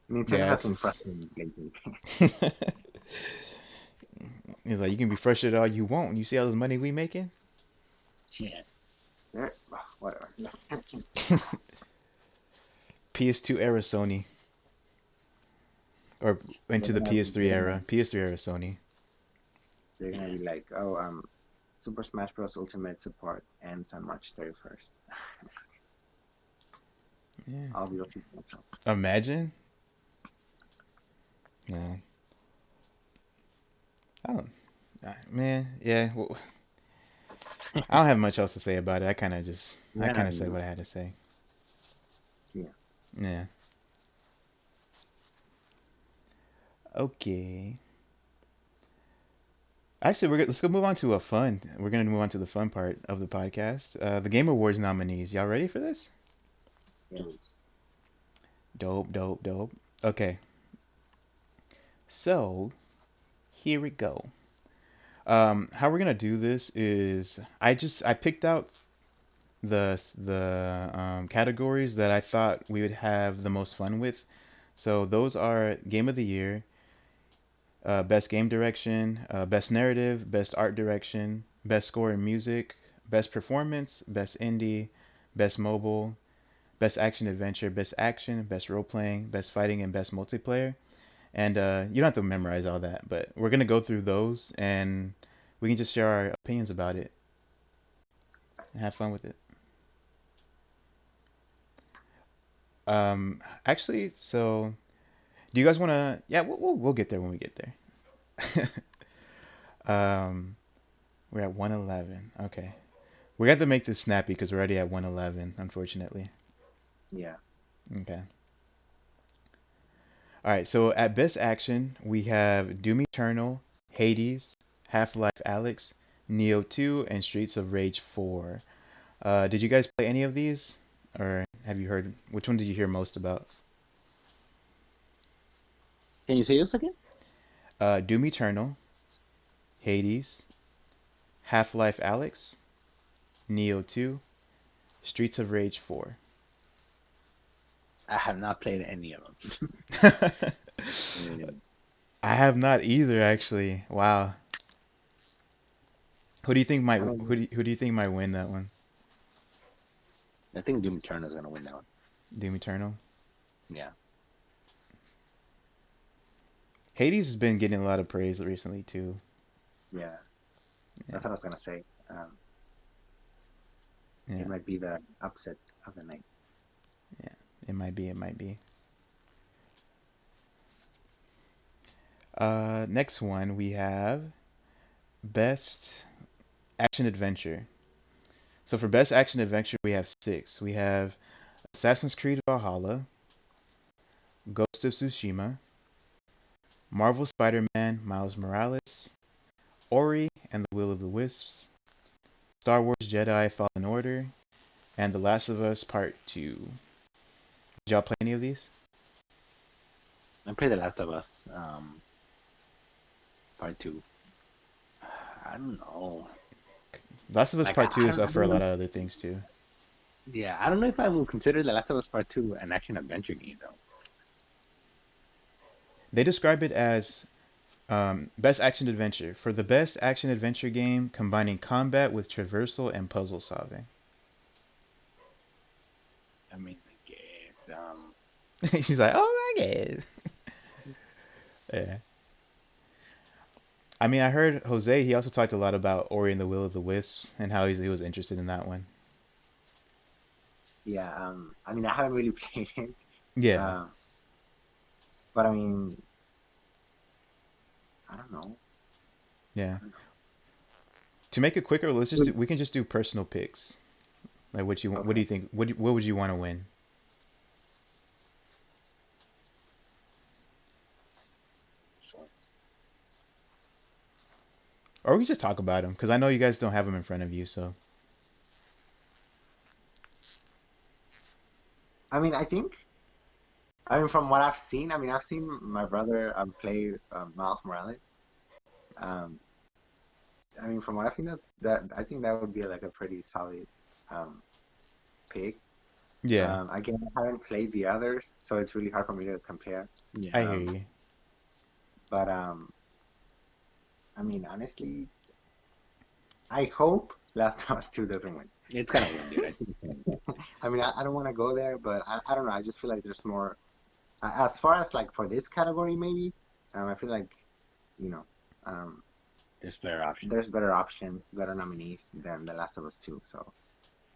Nintendo Yeah, has it's been just frustrating lately. it's like you can be frustrated all you want. You see all this money we making? Yeah. Whatever. PS2 era Sony, or They're into the gonna PS3 they're gonna era. PS3 era Sony. they're gonna be like, oh, Super Smash Bros. Ultimate support ends on March 31st. Yeah. All DLC cancel. Imagine. Yeah. I don't. Man. Yeah. Well, I don't have much else to say about it. I Yeah, kind of nothing said new. what I had to say. Yeah. Yeah. Okay. Actually, let's go move on to a fun. We're gonna move on to the fun part of the podcast. The Game Awards nominees. Y'all ready for this? Yes. Dope, dope, dope. Okay. So here we go. How we're gonna do this is I picked out the categories that I thought we would have the most fun with. So those are Game of the Year, Best Game Direction, Best Narrative, Best Art Direction, Best Score in Music, Best Performance, Best Indie, Best Mobile, Best Action Adventure, Best Action, Best Role Playing, Best Fighting, and Best Multiplayer. And you don't have to memorize all that, but we're gonna go through those and we can just share our opinions about it and have fun with it. Actually, so do you guys want to? Yeah, we'll get there when we get there. um, we're at 111. Okay, we have to make this snappy because we're already at 111, unfortunately. Yeah. Okay. All right. So at best action, we have Doom Eternal, Hades, Half-Life Alyx, Neo 2, and Streets of Rage 4. Did you guys play any of these, or have you heard? Which one did you hear most about? Can you say this again? Doom Eternal, Hades, Half-Life Alyx, Neo 2, Streets of Rage 4. I have not played any of them. Mm, I have not either, actually. Wow. Who do you think might I don't. who do you think might win that one? I think Doom Eternal is gonna win that one. Doom Eternal. Yeah. Hades has been getting a lot of praise recently too. Yeah, Yeah, that's what I was gonna say. It yeah, might be the upset of the night. yeah. It might be. It might be. Next one we have best action adventure. So for best action adventure, we have six. We have Assassin's Creed Valhalla, Ghost of Tsushima, Marvel Spider-Man Miles Morales, Ori and the Will of the Wisps, Star Wars Jedi Fallen Order, and The Last of Us Part 2. Did y'all play any of these? I played The Last of Us, part two. I don't know. Last of Us Like Part 2 is up I for a don't lot know. of other things too. Yeah, I don't know if I would consider The Last of Us Part Two an action adventure game though. They describe it as best action adventure. For the best action adventure game combining combat with traversal and puzzle solving. I mean, I guess. She's like, oh my god. Yeah. I mean, I heard Jose, he also talked a lot about Ori and the Will of the Wisps and how he was interested in that one. Yeah. I mean, I haven't really played it. Yeah. Uh, but I mean, I don't know. Yeah. I don't To make it quicker, know. we can just do personal picks. Like what do Okay. you think? What would you want to win? So, Or we can just talk about them because I know you guys don't have them in front of you. So I mean, I mean, from what I've seen, I mean, I've seen my brother play Miles Morales. Um, I mean, from what I've seen, that I think that would be like a pretty solid um, pick. yeah, Again, I haven't played the others, so it's really hard for me to compare. I Yeah, hear Um, you. but I mean, honestly, I hope Last of Us 2 doesn't win. it's gonna win, dude. I think it's gonna win. I mean, I don't want to go there, but I don't know. I just feel like there's more. As far as like for this category, maybe, I feel like, you know, um, There's better options. there's better options, better nominees than The Last of Us 2. So,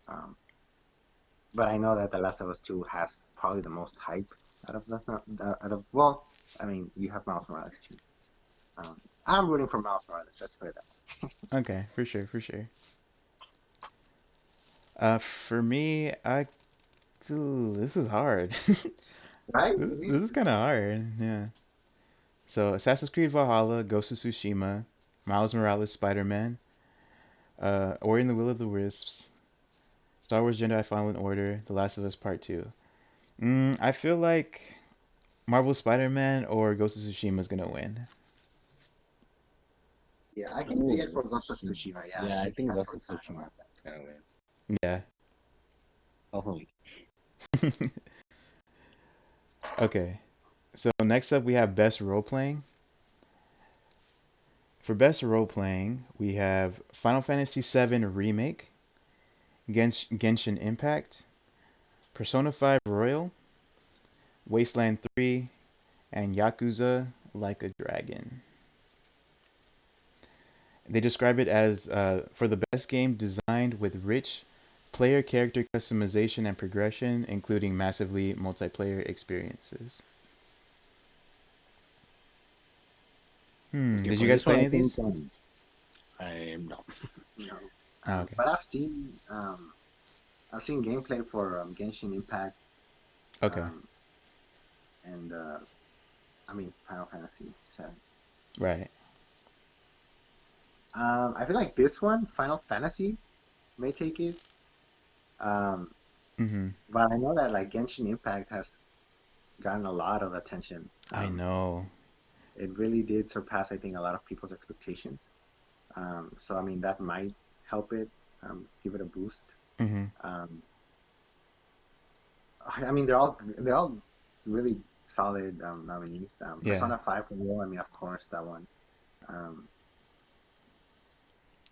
um, but I know that The Last of Us 2 has probably the most hype out of well, I mean, you have Miles Morales too. I'm rooting for Miles Morales. Let's put it that Okay, for sure, for sure. For me, this is hard. way. Right? This is kind of hard. Yeah. So Assassin's Creed Valhalla, Ghost of Tsushima, Miles Morales, Spider-Man, Ori and the Will of the Wisps, Star Wars Jedi Fallen Order, The Last of Us Part 2. I feel like Marvel Spider-Man or Ghost of Tsushima is gonna win. Yeah, I can see it Ooh, for Ghost of Tsushima. Yeah, yeah, I I think kind of Ghost of forgot Tsushima about is gonna win. Yeah. Hopefully. Okay. So next up we have best role playing. For best role playing, we have Final Fantasy VII Remake, Genshin Impact, Persona 5 Royal, Wasteland 3, and Yakuza Like a Dragon. They describe it as for the best game designed with rich player character customization and progression, including massively multiplayer experiences. Okay, Did you for guys this play one, any I of think these? I no. that. No, Oh, okay. but I've seen gameplay for Genshin Impact, Okay. um, and I mean Final Fantasy 7. Right. I feel like this one, Final Fantasy, may take it. Um, Mm-hmm. but I know that like Genshin Impact has gotten a lot of attention. I know. it really did surpass, I think, a lot of people's expectations. So I mean that might help it give it a boost. Mm-hmm. Um, I mean they're all really solid nominees. Yeah. Persona 5 for real. I mean, of course that one. Um,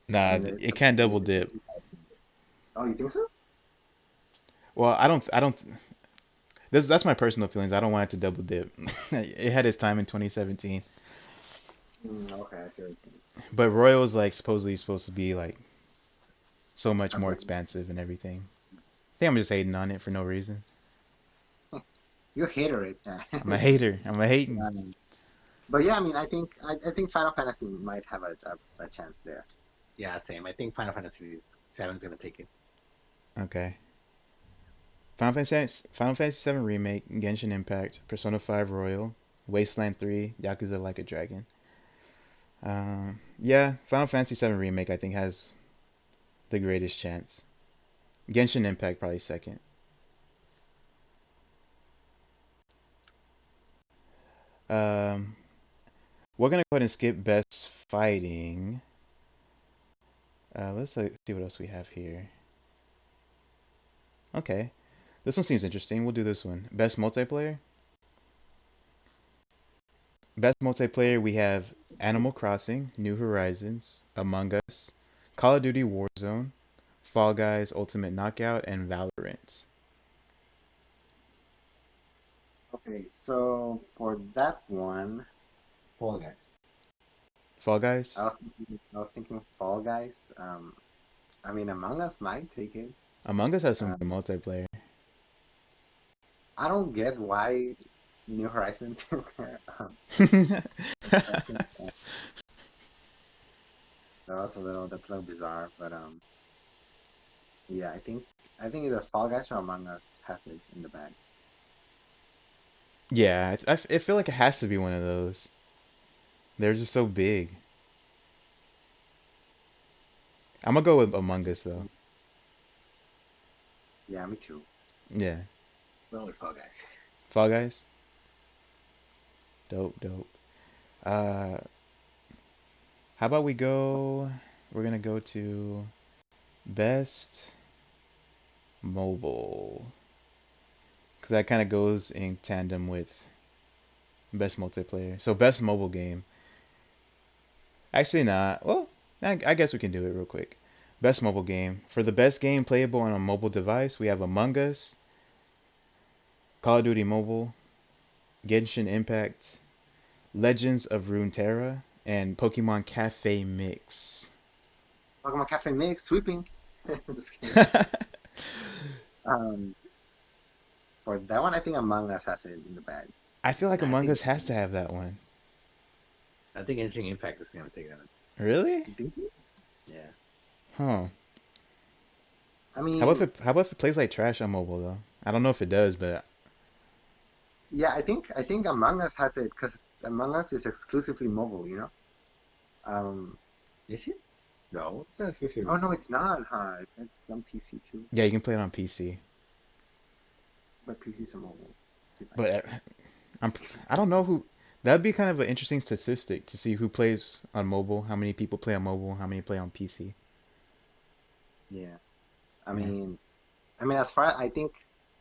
I Nah, mean it it's a can't double it's a dip. pretty solid game. Oh, you think so? Well, I don't. That's my personal feelings. I don't want it to double dip. It had its time in 2017, Okay, I see what you mean. but Royal is like supposedly supposed to be like so much more Upgrade. expansive and everything. I think I'm just hating on it for no reason. You hater it. I'm a hater. I'm a hating. Um, but yeah, I mean, I think Final Fantasy might have a chance there. Yeah, same. I think Final Fantasy Seven is gonna take it. Okay. Final Fantasy 7 Remake, Genshin Impact, Persona 5 Royal, Wasteland 3, Yakuza Like a Dragon. Yeah, Final Fantasy 7 Remake I think has the greatest chance. Genshin Impact probably second. Um, we're gonna go ahead and skip best fighting. Let's see what else we have here. Okay, this one seems interesting. We'll do this one. Best multiplayer. Best multiplayer we have Animal Crossing, New Horizons, Among Us, Call of Duty Warzone, Fall Guys Ultimate Knockout, and Valorant. Okay, so for that one, Fall Guys. Fall I Guys? was thinking Fall Guys. I mean, Among Us might take it. Among Us has some good Um, multiplayer. I don't get why New Horizons is there. That's, that's a little bizarre, but yeah, I think either Fall Guys or Among Us has it in the bag. Yeah, I feel like it has to be one of those. They're just so big. I'm gonna go with Among Us though. Yeah, me too. Yeah, Well, with Fall Guys. Fall Guys. Dope, dope. Uh, how about we go? We're gonna go to best mobile because that kind of goes in tandem with best multiplayer. So best mobile game. Actually, not. Well, I guess we can do it real quick. Best mobile game. For the best game playable on a mobile device, we have Among Us, Call of Duty Mobile, Genshin Impact, Legends of Runeterra, and Pokemon Cafe Mix. Pokemon Cafe Mix sweeping. Just kidding. Um, for that one, I think Among Us has it in the bag. I feel like Nah, I Among think Us has to have that one. I think Genshin Impact is gonna take that. Really? You think so? Yeah. Huh. I mean, How about if it plays like trash on mobile though? I don't know if it does, but yeah, I think Among Us has it because Among Us is exclusively mobile, you know? Is it? No, it's not exclusive. Oh no, it's not, huh? It's on PC too, yeah, you can play it on PC. but PC's a mobile But device. I'm I don't know who. That'd be kind of an interesting statistic to see who plays on mobile, how many people play on mobile, how many play on PC. Yeah. I Yeah. mean, as far as I think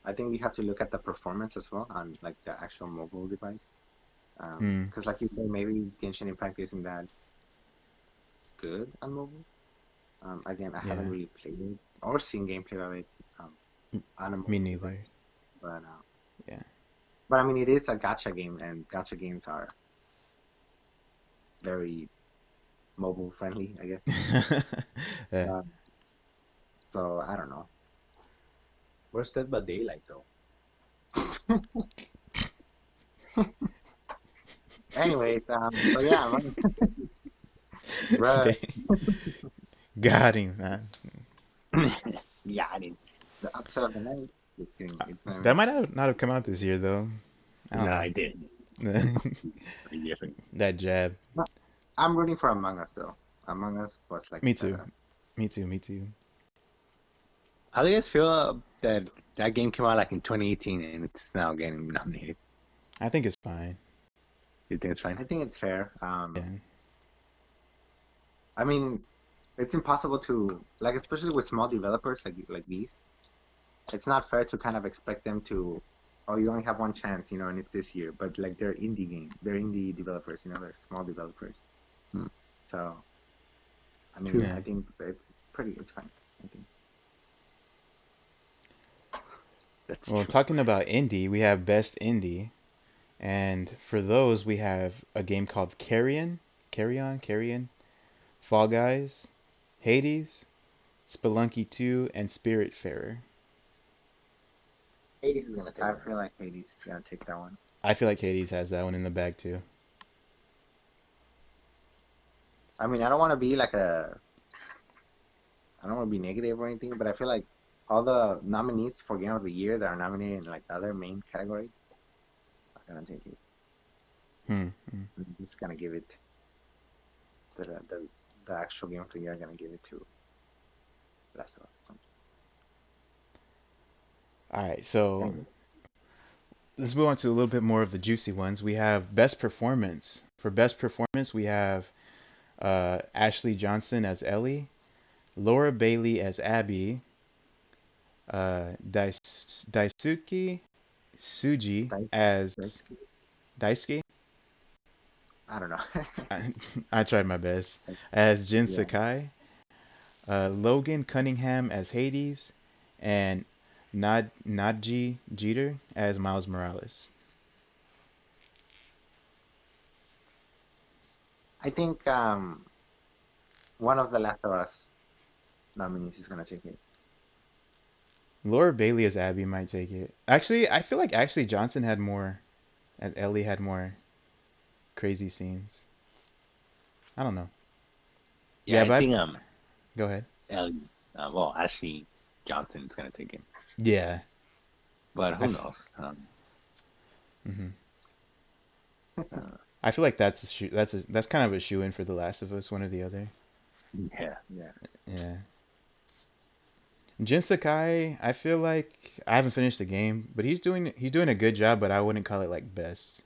we have to look at the performance as well on like the actual mobile device. Hmm. Because like you said, maybe Genshin Impact isn't that good on mobile. Again, I haven't Yeah. really played it or seen gameplay of it um, M- on a Me mobile neither. device. But Yeah. but I mean, it is a gacha game, and gacha games are very mobile friendly, I guess. Yeah. Um, so I don't know. Where's Dead by Daylight though? Anyways, so yeah, bruh. Dang. Got him, man. Yeah, I mean, the upset of the night. Just kidding. It's not. That might not have come out this year though. I No, don't I didn't. know. Pretty different. That jab. No, I'm rooting for Among Us though. Among Us was like Me too. Me too. Me too. How do you guys feel that that game came out like in 2018 and it's now getting nominated? I think it's fine. You think it's fine? I think it's fair. Yeah. I mean, it's impossible to like, especially with small developers like these. It's not fair to kind of expect them to, oh, you only have one chance, and it's this year. But like they're indie developers, they're small developers. Hmm. So I mean, True. I Yeah. think it's fine. I think. That's Well, true. talking about indie, we have best indie, and for those we have a game called Carrion, Fall Guys, Hades, Spelunky 2, and Spiritfarer. Hades is gonna take I that. feel like Hades is gonna take that one. I feel like Hades has that one in the bag too. I mean, I don't want to be negative or anything, but I feel like all the nominees for Game of the Year that are nominated in like the other main categories are gonna take it. Hmm. Hmm. I'm just gonna give it the actual Game of the Year. Are gonna give it to Last of Us. All right, so Anyway, let's move on to a little bit more of the juicy ones. We have best performance. For best performance, we have Ashley Johnson as Ellie, Laura Bailey as Abby, Daisuke Suji Dice, as Dice, Daisuke. I don't know. I tried my best. As Jin Yeah, Sakai, Logan Cunningham as Hades, and Nadji Jeter as Miles Morales. I think one of the Last of Us nominees is gonna take it. Laura Bailey as Abby might take it. Actually, I feel like Ashley Johnson had more, as Ellie had more crazy scenes. I don't know. Yeah, Yeah, I but think go ahead. well, Ashley Johnson's gonna take it, Yeah, but I, who f- knows? hmm Uh, I feel like that's kind of a shoe in for The Last of Us, one or the other. yeah, Yeah, Yeah. Jin Sakai, I feel like I haven't finished the game, but he's doing a good job, but I wouldn't call it like best.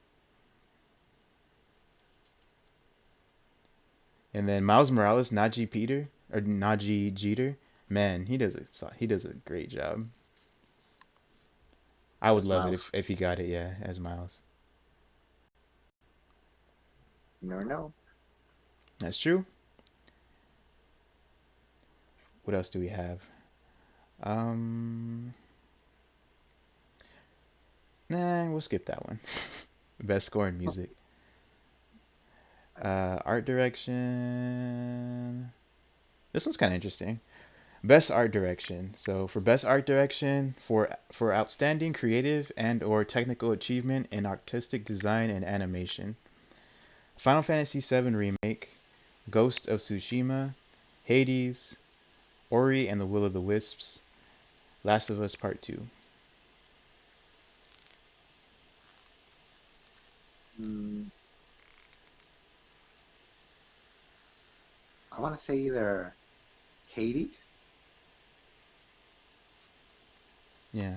And then Miles Morales, Najee Jeter, man, he does a great job. I would that's love it Miles. if he got it, yeah, as Miles. You never know. That's true. What else do we have? Um, we'll skip that one. Best score in music. Art direction. This one's kind of interesting. Best art direction. So for best art direction, for outstanding creative and or technical achievement in artistic design and animation, Final Fantasy VII Remake, Ghost of Tsushima, Hades, Ori and the Will of the Wisps, Last of Us Part 2. Mm, I want to say either Hades Yeah.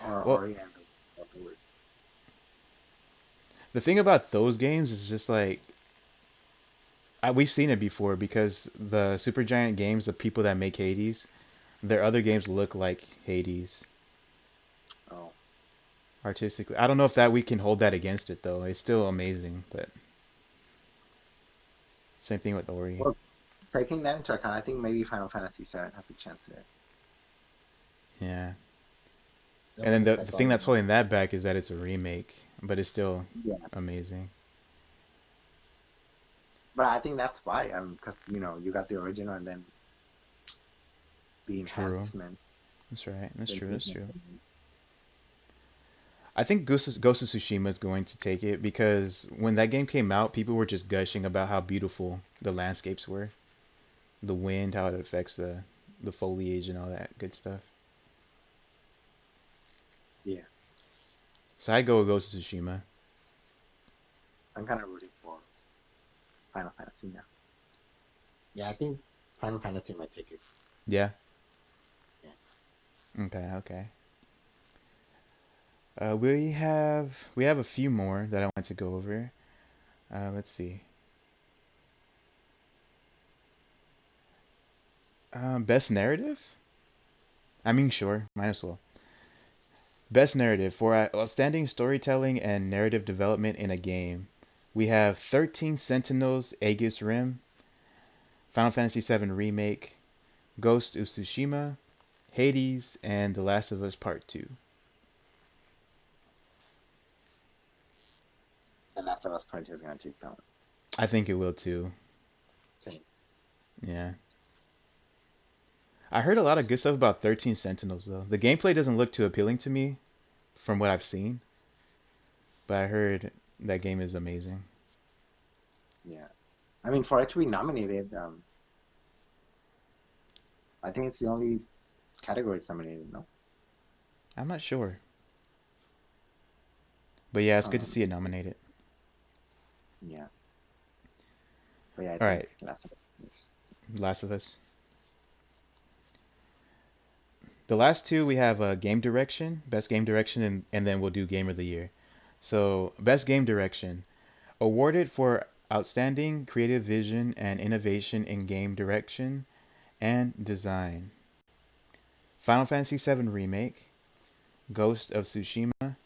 or Well, Ori and the Wisps. the thing about those games is just like we've seen it before because the Supergiant Games, the people that make Hades, their other games look like Hades Oh, artistically. I don't know if that we can hold that against it though. It's still amazing, but same thing with Ori. well, taking that into account, I think maybe Final Fantasy VII has a chance there. Yeah. that And then one is the like thing all that's holding that back is that it's a remake, but it's still Yeah, amazing. but I think that's why. Because you got the original and then the True. enhancement, That's right. the That's true. That's true. improvements. I think Ghost of Tsushima is going to take it because when that game came out, people were just gushing about how beautiful the landscapes were, the wind, how it affects the foliage and all that good stuff. Yeah, So I go with Ghost of Tsushima. I'm kind of rooting for Final Fantasy now. Yeah, I think Final Fantasy might take it. Yeah. Yeah. Okay. Okay. We have a few more that I want to go over. Let's see. Best narrative? I mean, sure, might as well. Best narrative for outstanding storytelling and narrative development in a game. We have 13 Sentinels, Aegis Rim, Final Fantasy VII Remake, Ghost of Tsushima, Hades, and The Last of Us Part 2. The Last of Us Part 2 is gonna take that one. I think it will too. Same. Yeah. I heard a lot of good stuff about 13 Sentinels though. The gameplay doesn't look too appealing to me from what I've seen, but I heard that game is amazing. Yeah. I mean, for it to be nominated, I think it's the only category it's nominated, no? I'm not sure. But yeah, it's good to Um, see it nominated. yeah. But yeah, I All think right, Last of Us is. Last of Us. The last two we have game direction, best game direction, and then we'll do game of the year. So, best game direction. Awarded for outstanding creative vision and innovation in game direction and design. Final Fantasy VII Remake, Ghost of Tsushima,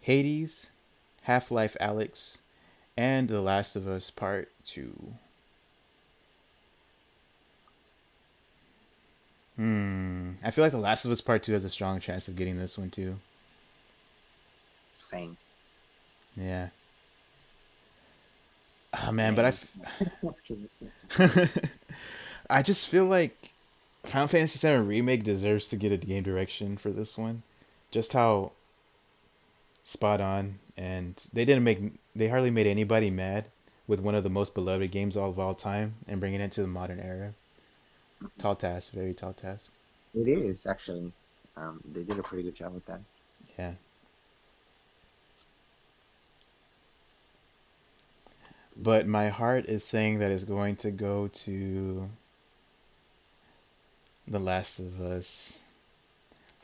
Hades, Half-Life Alyx, and The Last of Us Part 2. I feel like The Last of Us Part 2 has a strong chance of getting this one too. Same. Yeah. Oh man, but Maybe. Let's keep I just feel like Final Fantasy VII Remake deserves to get a game direction for this one. Just how spot on, and they hardly made anybody mad with one of the most beloved games of all time and bringing it to the modern era. Tall task, very tall task. It is actually. They did a pretty good job with that. Yeah. But my heart is saying that it's going to go to The Last of Us.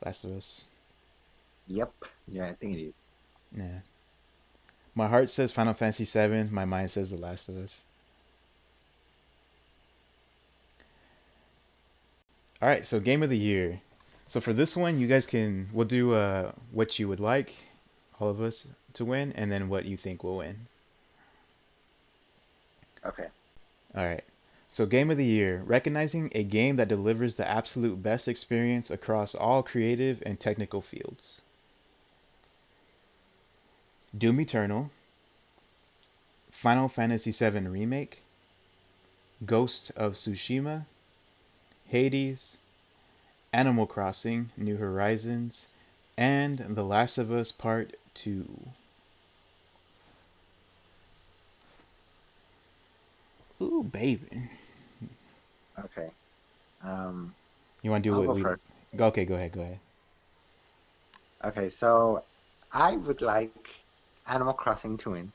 Last of Us. Yep. Yeah, I think it is. Yeah. My heart says Final Fantasy VII. My mind says The Last of Us. All right, so game of the year. So for this one, you guys we'll do what you would like, all of us, to win, and then what you think will win. Okay. All right. So game of the year, recognizing a game that delivers the absolute best experience across all creative and technical fields. Doom Eternal, Final Fantasy VII Remake, Ghost of Tsushima, Hades, Animal Crossing: New Horizons, and The Last of Us Part 2. Ooh, baby. Okay. Um, You want to do I'll what go we... first. Okay, go ahead, go ahead. Okay, so I would like Animal Crossing to win.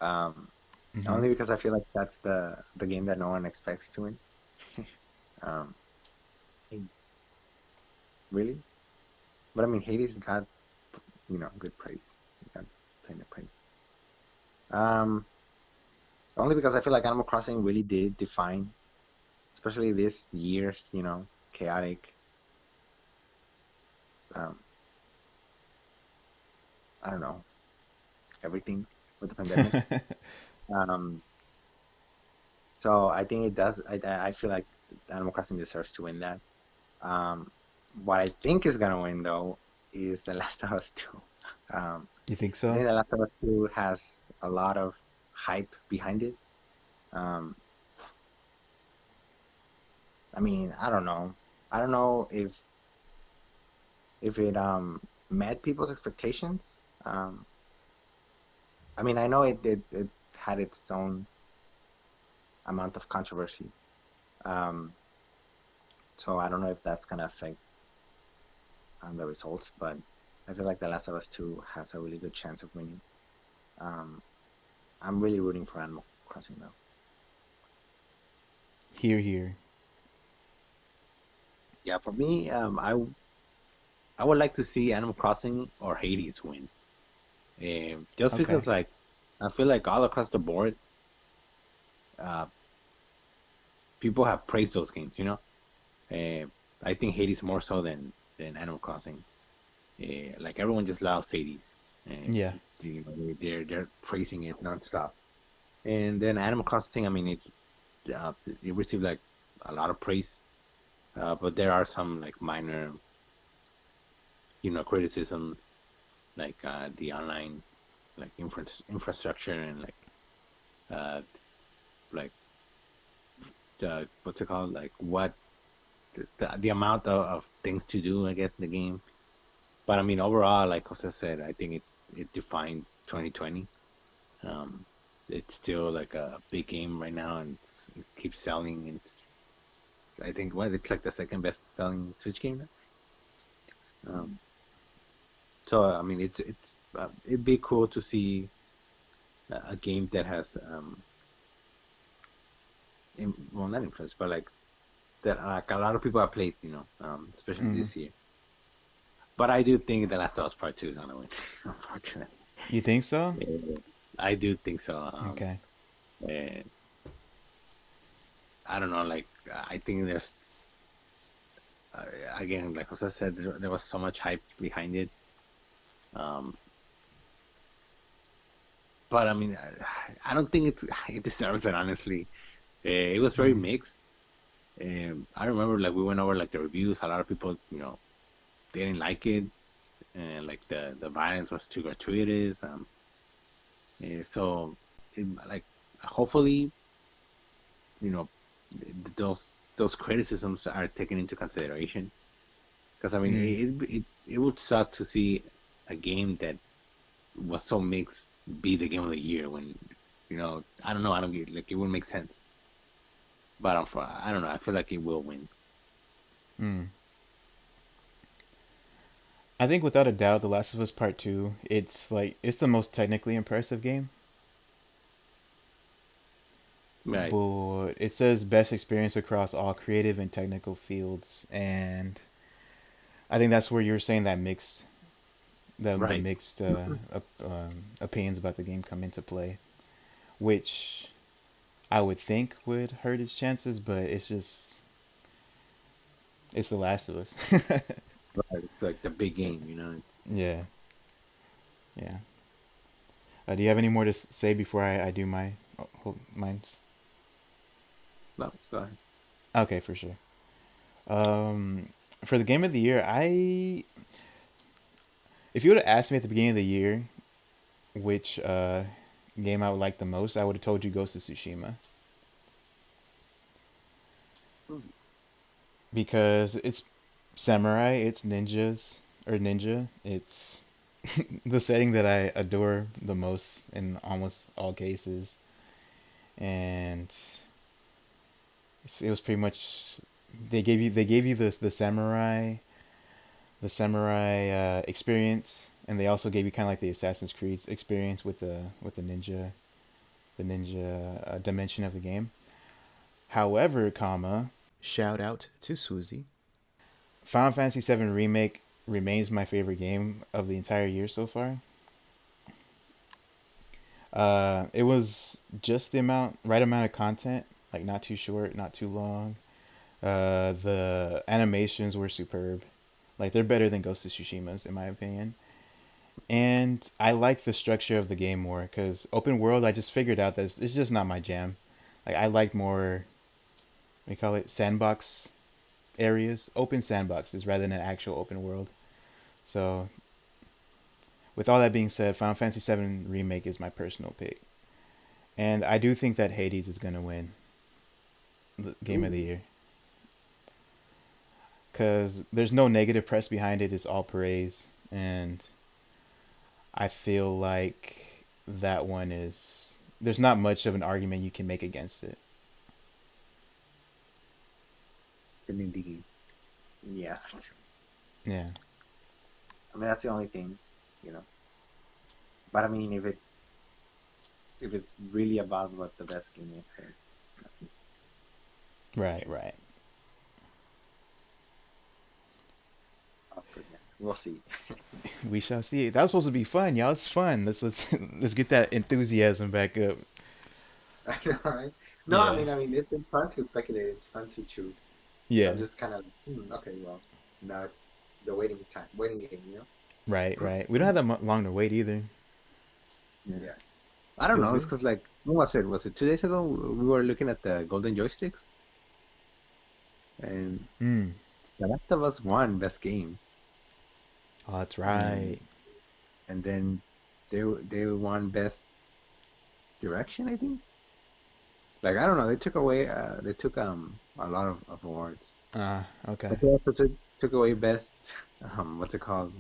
Um, Hmm. Only because I feel like that's the game that no one expects to win. Um, Hades, really? But I mean, Hades got, good praise. It got plenty of praise. Um, Only because I feel like Animal Crossing really did define, especially this year's, chaotic, um, I don't know, everything with the pandemic. Um, so I think it does. I feel like Animal Crossing deserves to win that. Um, what I think is gonna win though is The Last of Us 2. Um, You think I so? think The Last of Us 2 has a lot of hype behind it. Um, I mean, I don't know. I don't know if it met people's expectations. Um, I mean, I know it had its own amount of controversy. Um, so I don't know if that's gonna affect the results, but I feel like The Last of Us 2 has a really good chance of winning. Um, I'm really rooting for Animal Crossing though. Here, here. Yeah, for me, I would like to see Animal Crossing or Hades win. Just Okay. because, like, I feel like all across the board, uh, people have praised those games. I think Hades more so than Animal Crossing. Like everyone just loves Hades, Yeah. and they're praising it nonstop. And then Animal Crossing, I mean, it received like a lot of praise, but there are some like minor, criticism, like the online like infrastructure and uh like what's it called, like what the amount of things to do, I guess, in the game. But I mean, overall, like Jose said, I think it defined 2020. Um, it's still like a big game right now, and it keeps selling. I think it's like the second best selling Switch game now. So I mean, it'd be cool to see a game that has well, not influence, but like that like a lot of people have played, especially Hmm. this year. But I do think The Last of Us Part Two is gonna win, unfortunately. You think so? Yeah, I do think so. Okay. And I don't know, like I think there's uh, again, like Jose said, there was so much hype behind it. Um, but I mean, I don't think it deserves it, honestly. It was very Hmm. mixed. I remember like we went over like the reviews. A lot of people, didn't like it, and like the violence was too gratuitous. So like hopefully, you know, those criticisms are taken into consideration. Because I mean, Hmm. it would suck to see a game that was so mixed be the game of the year when, I don't know, I don't get, like, it wouldn't make sense. But I don't know, I feel like it will win. Hmm. I think without a doubt, The Last of Us Part Two, it's the most technically impressive game. Right, But it says best experience across all creative and technical fields, and I think that's where you're saying that the right. mixed opinions about the game come into play, which I would think would hurt its chances, but it's The Last of Us. Right. It's like the big game. Yeah, yeah. Do you have any more to say before I do my mine's? No, go ahead. Okay, for sure. Um, for the game of the year, if you would have asked me at the beginning of the year which game I would like the most, I would have told you Ghost of Tsushima Hmm. because it's samurai, it's ninjas or ninja, it's the setting that I adore the most in almost all cases, and it was pretty much they gave you the samurai experience, and they also gave you kind of like the Assassin's Creed experience with the ninja dimension of the game. However, shout out to Susie. Final Fantasy VII Remake remains my favorite game of the entire year so far. It was just the right amount of content, like not too short, not too long. The animations were superb. Like they're better than Ghost of Tsushima's in my opinion. And I like the structure of the game more because open world, I just figured out that it's just not my jam. Like I like more, we call it sandbox areas, open sandboxes rather than an actual open world. So with all that being said, Final Fantasy VII Remake is my personal pick, and I do think that Hades is gonna win the Game of the Ooh, Year because there's no negative press behind it; it's all praise, and I feel like that one is there's not much of an argument you can make against it. it's an indie game. Yeah. Yeah. I mean, that's the only thing, you know. But I mean, if it's really about what the best game is, then I think Right. Right. I'll put yes. we'll see. We shall see. That was supposed to be fun, y'all. It's fun. Let's let's get that enthusiasm back up. I know, right? No, Yeah. it's fun to speculate. It's fun to choose. I'm Yeah. just kind of okay. Well, now it's the waiting game. Right, right. We don't have that long to wait either. Yeah. I don't Feels know. It's good. because like, when was it? Was it 2 days ago? We were looking at the golden joysticks, and Hmm. The Last of Us won best game, Oh, that's and right. then they won best direction, I think. Like, I don't know. They took a lot of awards, Okay. but they also took away best what's it called,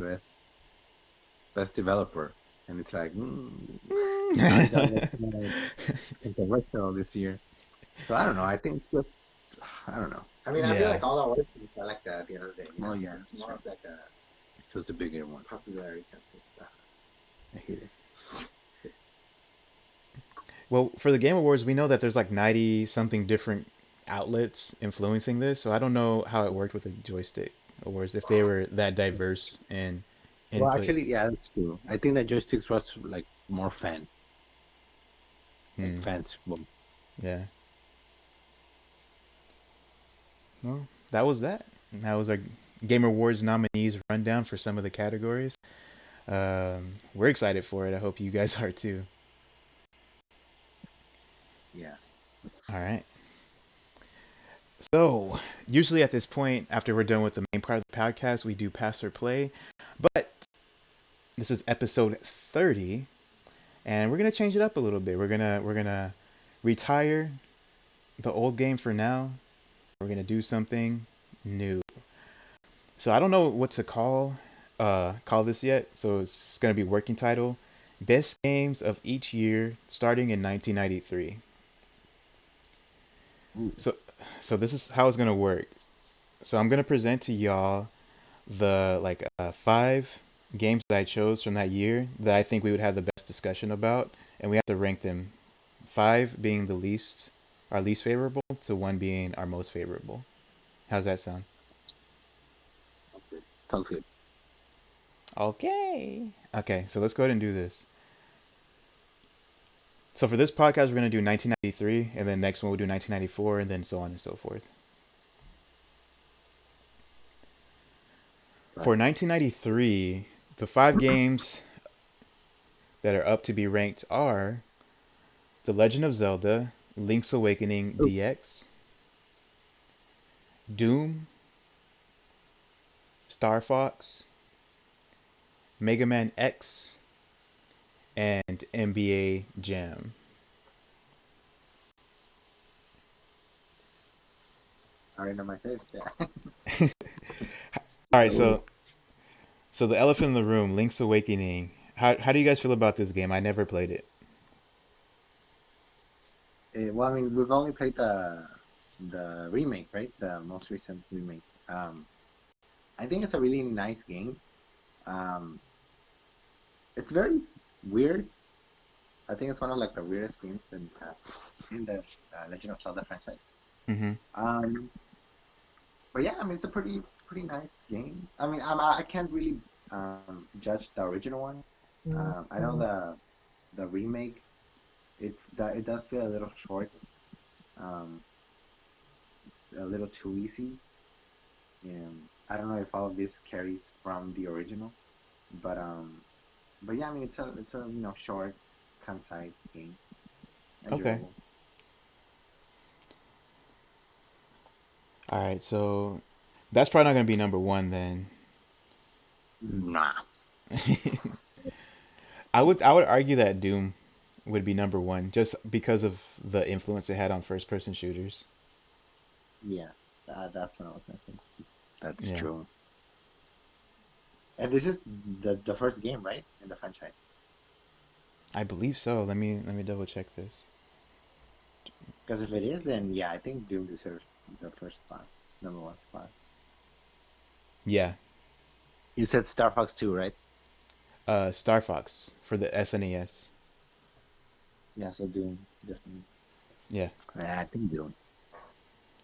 best developer, and it's like, Naughty Dog was kind of controversial this year. So I don't know. I think just I don't know. I feel Yeah. like all awards are like that at the end of the day. Oh yeah, It's that's more true. of like a Just the bigger one. popularity contest. I hate it. Well, for the Game Awards, we know that there's like 90 something different outlets influencing this, so I don't know how it worked with the joystick awards if they were that diverse in Well, input. actually, yeah, that's true. I think that joysticks was like more like Hmm. fans. Well, Yeah. Well, that was that. That was our Game Awards nominees rundown for some of the categories. We're excited for it. I hope you guys are too. yeah. All right. So, usually at this point, after we're done with the main part of the podcast, we do pass or play. But this is episode 30, and we're gonna change it up a little bit. We're gonna retire the old game for now. We're gonna do something new. So I don't know what to call this yet. So it's gonna be working title: Best Games of Each Year, starting in 1993. Ooh. So so this is how it's gonna work. So I'm gonna present to y'all the five games that I chose from that year that I think we would have the best discussion about, and we have to rank them. Five being the least, our least favorable, to one being our most favorable. How's that sound? Sounds good. Sounds good. Okay. Okay, so let's go ahead and do this. So for this podcast, we're gonna do 1993, and then next one we'll do 1994, and then so on and so forth. Right. For 1993, the five games that are up to be ranked are The Legend of Zelda, Link's Awakening Ooh. DX, Doom, Star Fox, Mega Man X, and NBA Jam. Already know my face. Yeah. All right, Ooh. so the elephant in the room, Link's Awakening. How do you guys feel about this game? I never played it. Well, we've only played the remake, right? The most recent remake. I think it's a really nice game. Um, it's very weird. I think it's one of like the weirdest games in the Legend of Zelda franchise. Mm-hmm. Um, but yeah, it's a pretty nice game. I can't really judge the original one. I know the remake. It does feel a little short. Um, it's a little too easy. I don't know if all of this carries from the original, but but yeah, it's a short, concise game, Okay. enjoyable. All right, so that's probably not gonna be number one then. Nah. I would argue that Doom would be number one just because of the influence it had on first person shooters. Yeah, that's what I was gonna say. That's Yeah, true. And this is the first game, right, in the franchise? I believe so. Let me double check this. Because if it is, then yeah, I think Doom deserves the first spot, number one spot. Yeah, You said Star Fox 2, right? Star Fox for the SNES. Yeah, so Doom definitely. Yeah, I think Doom.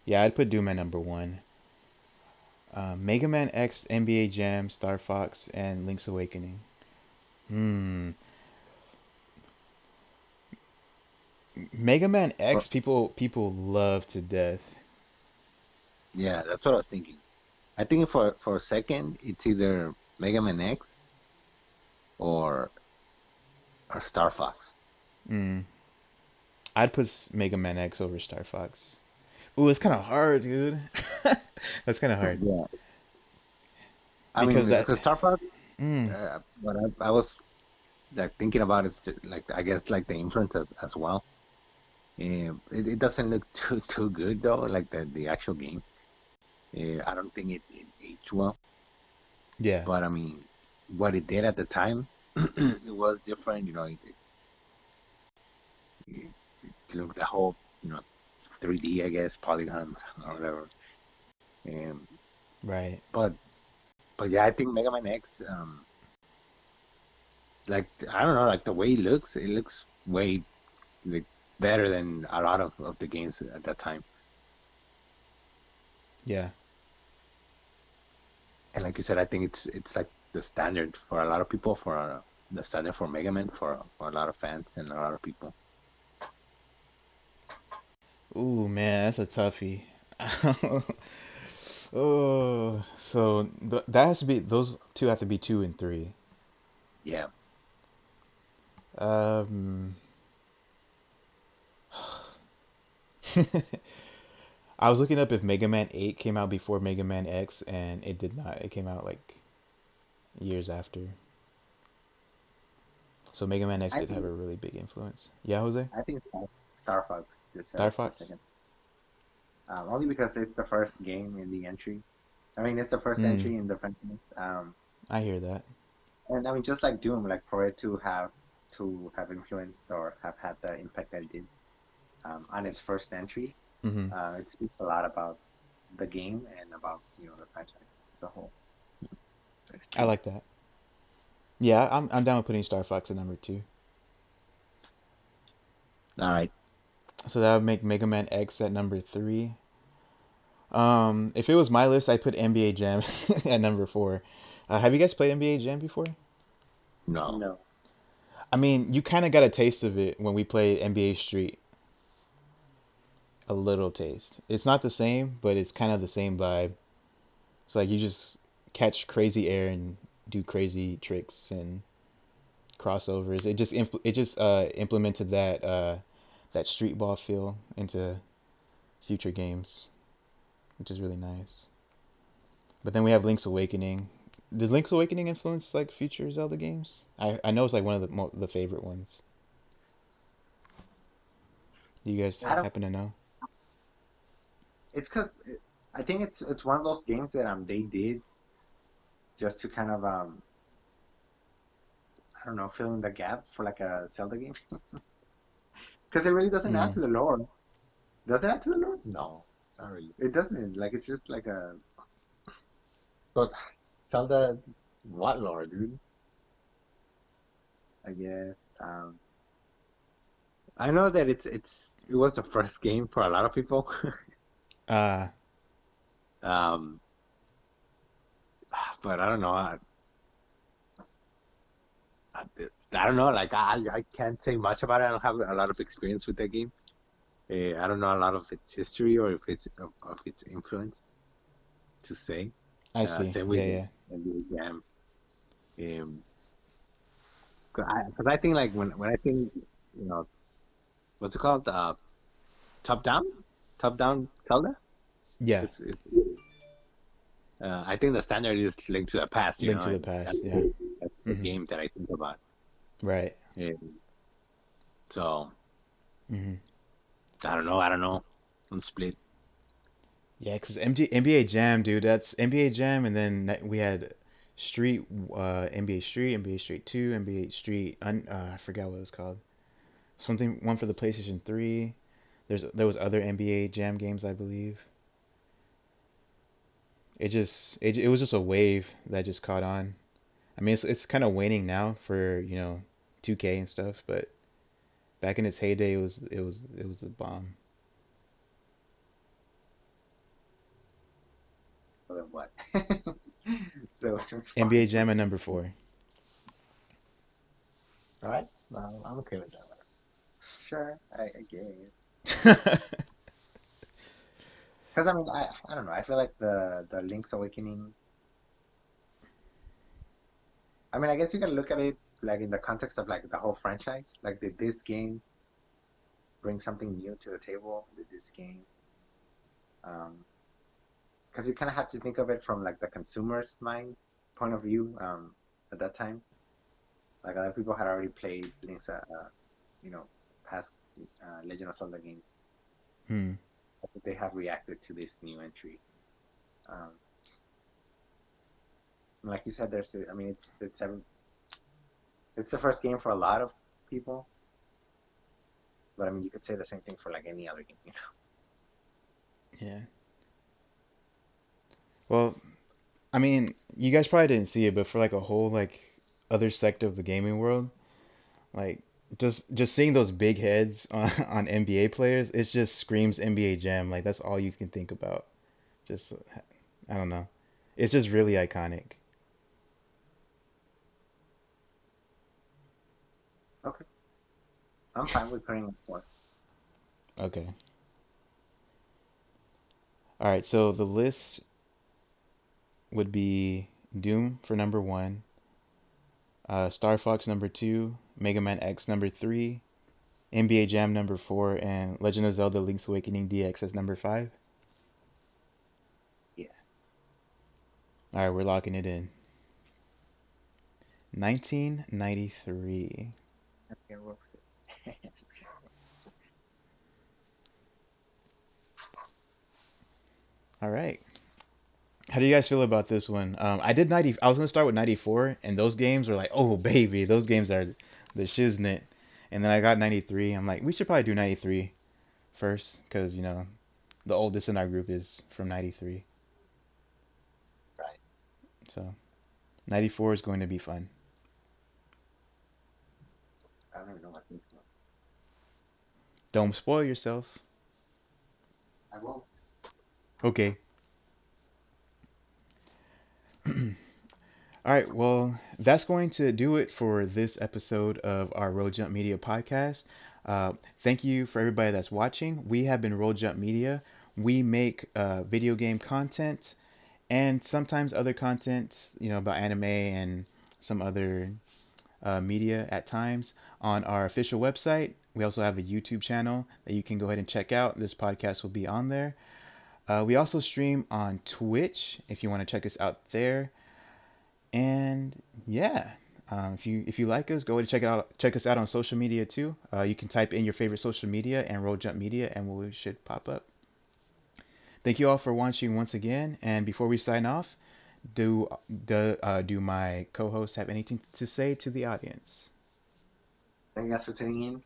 yeah, I'd put Doom at number one. Mega Man X, NBA Jam, Star Fox, and Link's Awakening. Hmm. Mega Man But X, people love to death. yeah, that's what I was thinking. I think for second, it's either Mega Man X or Star Fox. Hmm. I'd put Mega Man X over Star Fox. Ooh, it's kind of hard, dude. That's kind of hard Yeah, I mean, because that. because Star Fox, Mm, what I was like thinking about is like I guess like the influence as well. It doesn't look too good though, like the actual game. I don't think it aged well, yeah. but I mean, what it did at the time, it was different. It looked the whole, 3D, I guess, polygons or whatever. Um, Right. but but yeah, I think Mega Man X, like I don't know, like the way it looks way like better than a lot of the games at that time. Yeah. And like you said, I think it's like the standard for a lot of people, for the standard for Mega Man for a lot of fans and a lot of people. Ooh, man, that's a toughie. Oh, so that has to be those two have to be two and three. Yeah, Um, I was looking up if Mega Man 8 came out before Mega Man X, and it did not. It came out like years after. So Mega Man X I did have think a really big influence. Yeah, Jose? I think Star Fox Star deserves the Fox? second. Only because it's the first game in the entry. I mean, it's the first Hmm, entry in the franchise. I hear that. And I mean, just like Doom, like for it to have influenced or have had the impact that it did on its first entry, Hmm. it speaks a lot about the game and about the franchise as a whole. that's I true. like that. Yeah, I'm down with putting Star Fox at number two. All right. So that would make Mega Man X at number three. If it was my list, I'd put NBA Jam at number four. Have you guys played NBA Jam before? No. No. I mean, you kind of got a taste of it when we played NBA Street. A little taste. It's not the same, but it's kind of the same vibe. It's like you just catch crazy air and do crazy tricks and crossovers. It just implemented that street ball feel into future games, which is really nice. But then we have Link's Awakening. Did Link's Awakening influence like future Zelda games? I know it's like one of the favorite ones. Do you guys I don't. happen to know? It's because I think it's one of those games that they did just to kind of I don't know, fill in the gap for like a Zelda game because it really doesn't add Mm. to the lore. Does it add to the lore? No, not really. It doesn't. Like it's just like a But Zelda, what lore, dude? I guess. I know that it was the first game for a lot of people. Uh, um, but I don't know. I, I don't know. Like I can't say much about it. I don't have a lot of experience with that game. I don't know a lot of its history or if it's of its influence to say. I see. Same with Yeah, yeah. NBA Jam. Because I think like when I think you know what's it called, top down, top down Zelda. Yeah. It's I think the standard is Link to the Past. Link to the And Past. Yeah. that's the Hmm. game that I think about. Right. Um, so Hmm. I don't know. I don't know. I'm split. Yeah, because NBA Jam, dude, that's NBA Jam, and then we had Street, NBA Street, NBA Street 2, NBA Street, I forgot what it was called. Something, one for the PlayStation 3. There was other NBA Jam games, I believe. It was just a wave that just caught on. I mean, it's kind of waning now for 2K and stuff, but back in its heyday, it was a bomb. So then what? So which one's NBA fine? Jam at number 4. All right, well, I'm okay with that. Sure, I guess. Because I mean, I don't know. I feel like the Link's Awakening. I mean, I guess you can look at it like in the context of like the whole franchise. Like, did this game bring something new to the table? Did this game? Um, because you kind of have to think of it from like the consumer's mind point of view. At that time, like a lot of people had already played Link's, you know, past Legend of Zelda games. Hmm. They have reacted to this new entry. Um, like you said, I mean, it's the first game for a lot of people, but I mean, you could say the same thing for like any other game. Yeah. Well, I mean, you guys probably didn't see it, but for like a whole like other sector of the gaming world, like just seeing those big heads on, on NBA players, it just screams NBA Jam. Like that's all you can think about. Just I don't know. It's just really iconic. Okay, I'm fine with putting it for. Okay. All right. So the list would be Doom for number 1, Star Fox number 2, Mega Man X number 3, NBA Jam number 4, and Legend of Zelda: Link's Awakening DX as number 5. Yes. All right, we're locking it in. 1993. Okay, we'll see. All right. How do you guys feel about this one? I did 90. I was gonna start with 94, and those games were like, oh baby, those games are the shiznit. And then I got 93. I'm like, we should probably do 93 first, because the oldest in our group is from 93. Right. So 94 is going to be fun. I don't even know what things are. Don't spoil yourself. I won't. Okay. All right, well, that's going to do it for this episode of our Road Jump Media podcast. Thank you for everybody that's watching. We have been Road Jump Media. We make video game content and sometimes other content, about anime and some other media at times on our official website. We also have a YouTube channel that you can go ahead and check out. This podcast will be on there. We also stream on Twitch if you want to check us out there. And yeah, if you like us, go ahead and check us out on social media too. You can type in your favorite social media and Road Jump Media, and we should pop up. Thank you all for watching once again. And before we sign off, do my co-hosts have anything to say to the audience? Thank you guys for tuning in.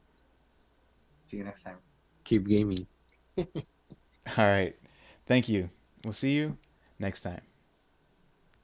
See you next time. Keep gaming. All right, thank you. We'll see you next time.